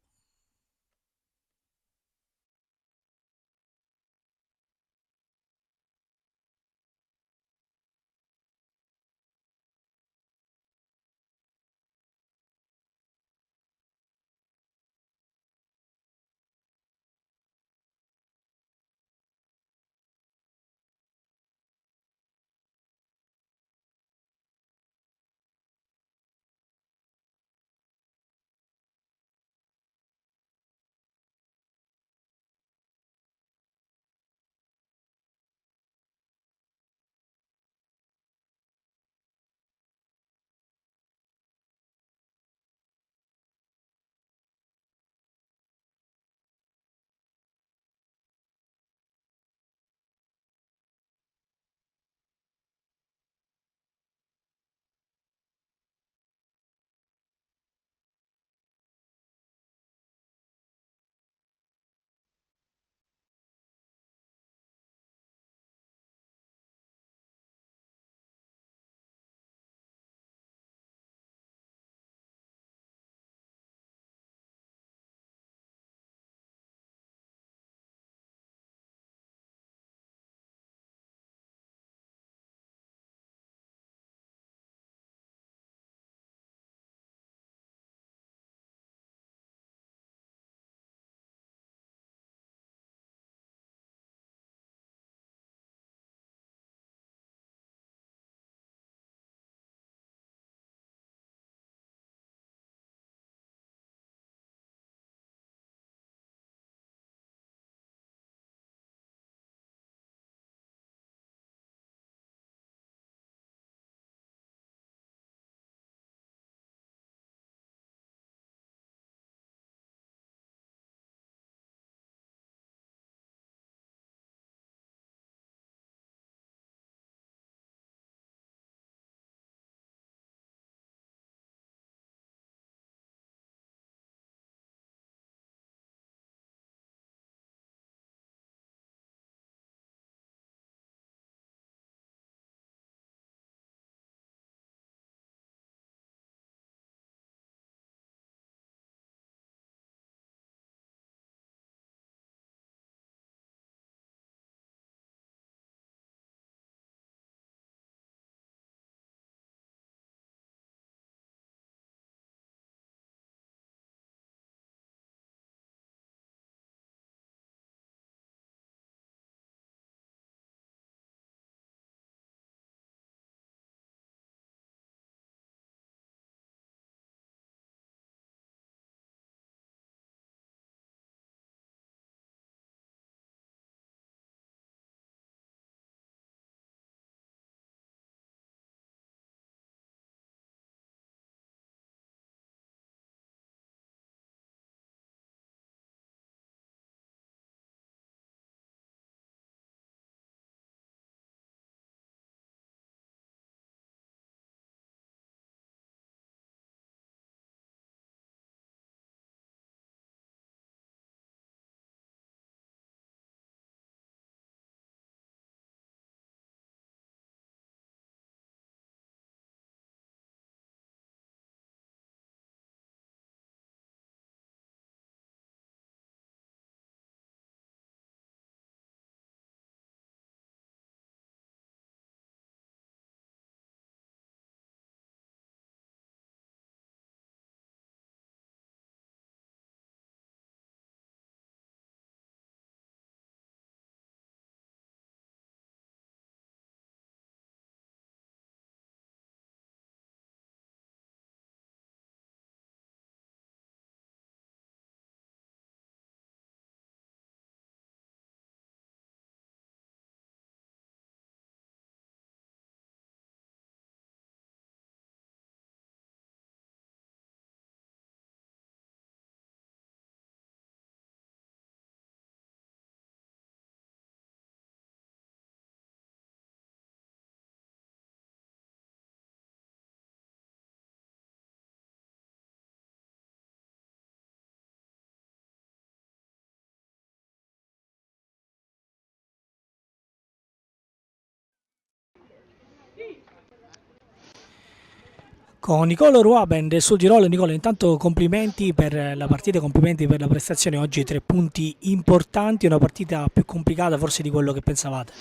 con Nicolo Ruaben del Sul Tirolo. Nicolo, intanto complimenti per la partita, complimenti per la prestazione. Oggi 3 punti importanti, una partita più complicata forse di quello che pensavate.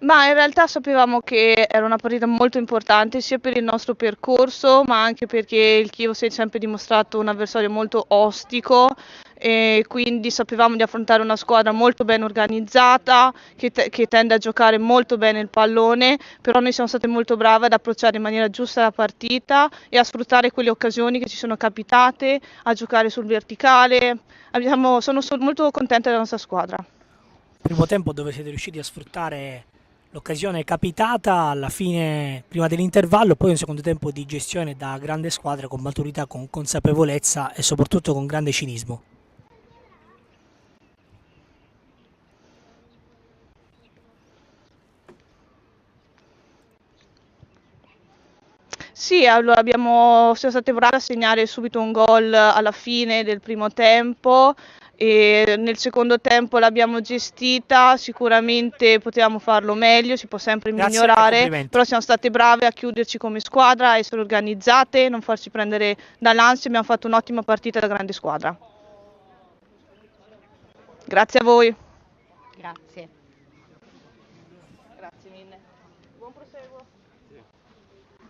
Ma in realtà sapevamo che era una partita molto importante sia per il nostro percorso, ma anche perché il Chievo si è sempre dimostrato un avversario molto ostico e quindi sapevamo di affrontare una squadra molto ben organizzata, che tende a giocare molto bene il pallone, però noi siamo state molto brave ad approcciare in maniera giusta la partita e a sfruttare quelle occasioni che ci sono capitate, a giocare sul verticale. Sono molto contenta della nostra squadra. Primo tempo dove siete riusciti a sfruttare l'occasione capitata alla fine, prima dell'intervallo, poi un secondo tempo di gestione da grande squadra, con maturità, con consapevolezza e soprattutto con grande cinismo. Sì, allora siamo state bravi a segnare subito un gol alla fine del primo tempo e nel secondo tempo l'abbiamo gestita, sicuramente potevamo farlo meglio, si può sempre Grazie e migliorare, complimenti. però siamo state brave a chiuderci come squadra, a essere organizzate, non farci prendere dall'ansia, abbiamo fatto un'ottima partita da grande squadra. Grazie a voi. Grazie. Grazie mille. Buon proseguo.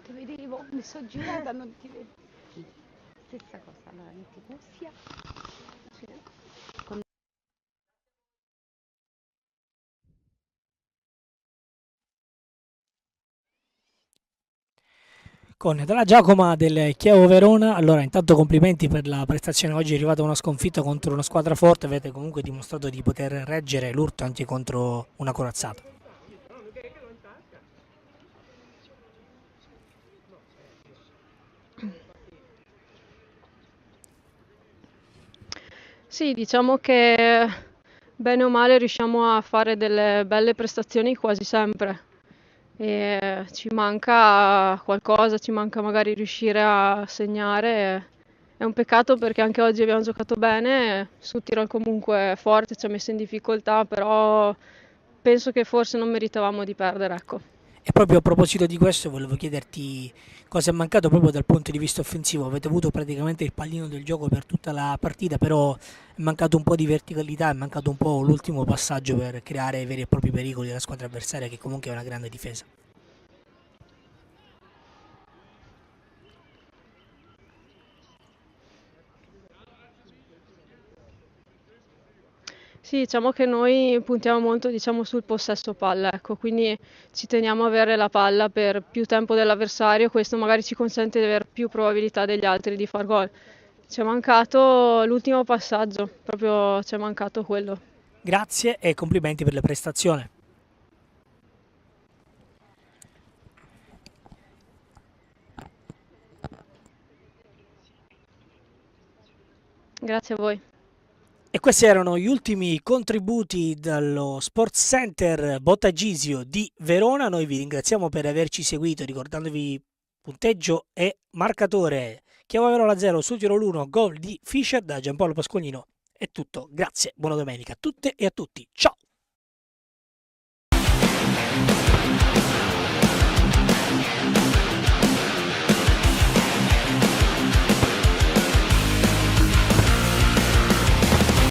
Ti vedevo, mi sono girata, non ti vedo. Stessa cosa, allora metti cuffia. Sì. Con Dalla Giacomo del Chievo Verona. Allora, intanto complimenti per la prestazione. Oggi è arrivata una sconfitta contro una squadra forte, avete comunque dimostrato di poter reggere l'urto anche contro una corazzata. Sì, diciamo che bene o male riusciamo a fare delle belle prestazioni quasi sempre. E ci manca qualcosa, ci manca magari riuscire a segnare. È un peccato perché anche oggi abbiamo giocato bene, su Tirol comunque forte, ci ha messo in difficoltà, però penso che forse non meritavamo di perdere, ecco. E proprio a proposito di questo, volevo chiederti cosa è mancato proprio dal punto di vista offensivo. Avete avuto praticamente il pallino del gioco per tutta la partita, però è mancato un po' di verticalità, è mancato un po' l'ultimo passaggio per creare veri e propri pericoli alla squadra avversaria, che comunque è una grande difesa. Sì, diciamo che noi puntiamo molto, diciamo, sul possesso palla, ecco, quindi ci teniamo a avere la palla per più tempo dell'avversario, questo magari ci consente di avere più probabilità degli altri di far gol. Ci è mancato l'ultimo passaggio, proprio ci è mancato quello. Grazie e complimenti per la prestazione. Grazie a voi. E questi erano gli ultimi contributi dallo Sports Center Bottagisio di Verona. Noi vi ringraziamo per averci seguito, ricordandovi punteggio e marcatore. Chievo Verona 0, Sul Tirolo 1, gol di Fischer da Giampaolo Pasqualino. È tutto, grazie, buona domenica a tutte e a tutti, ciao!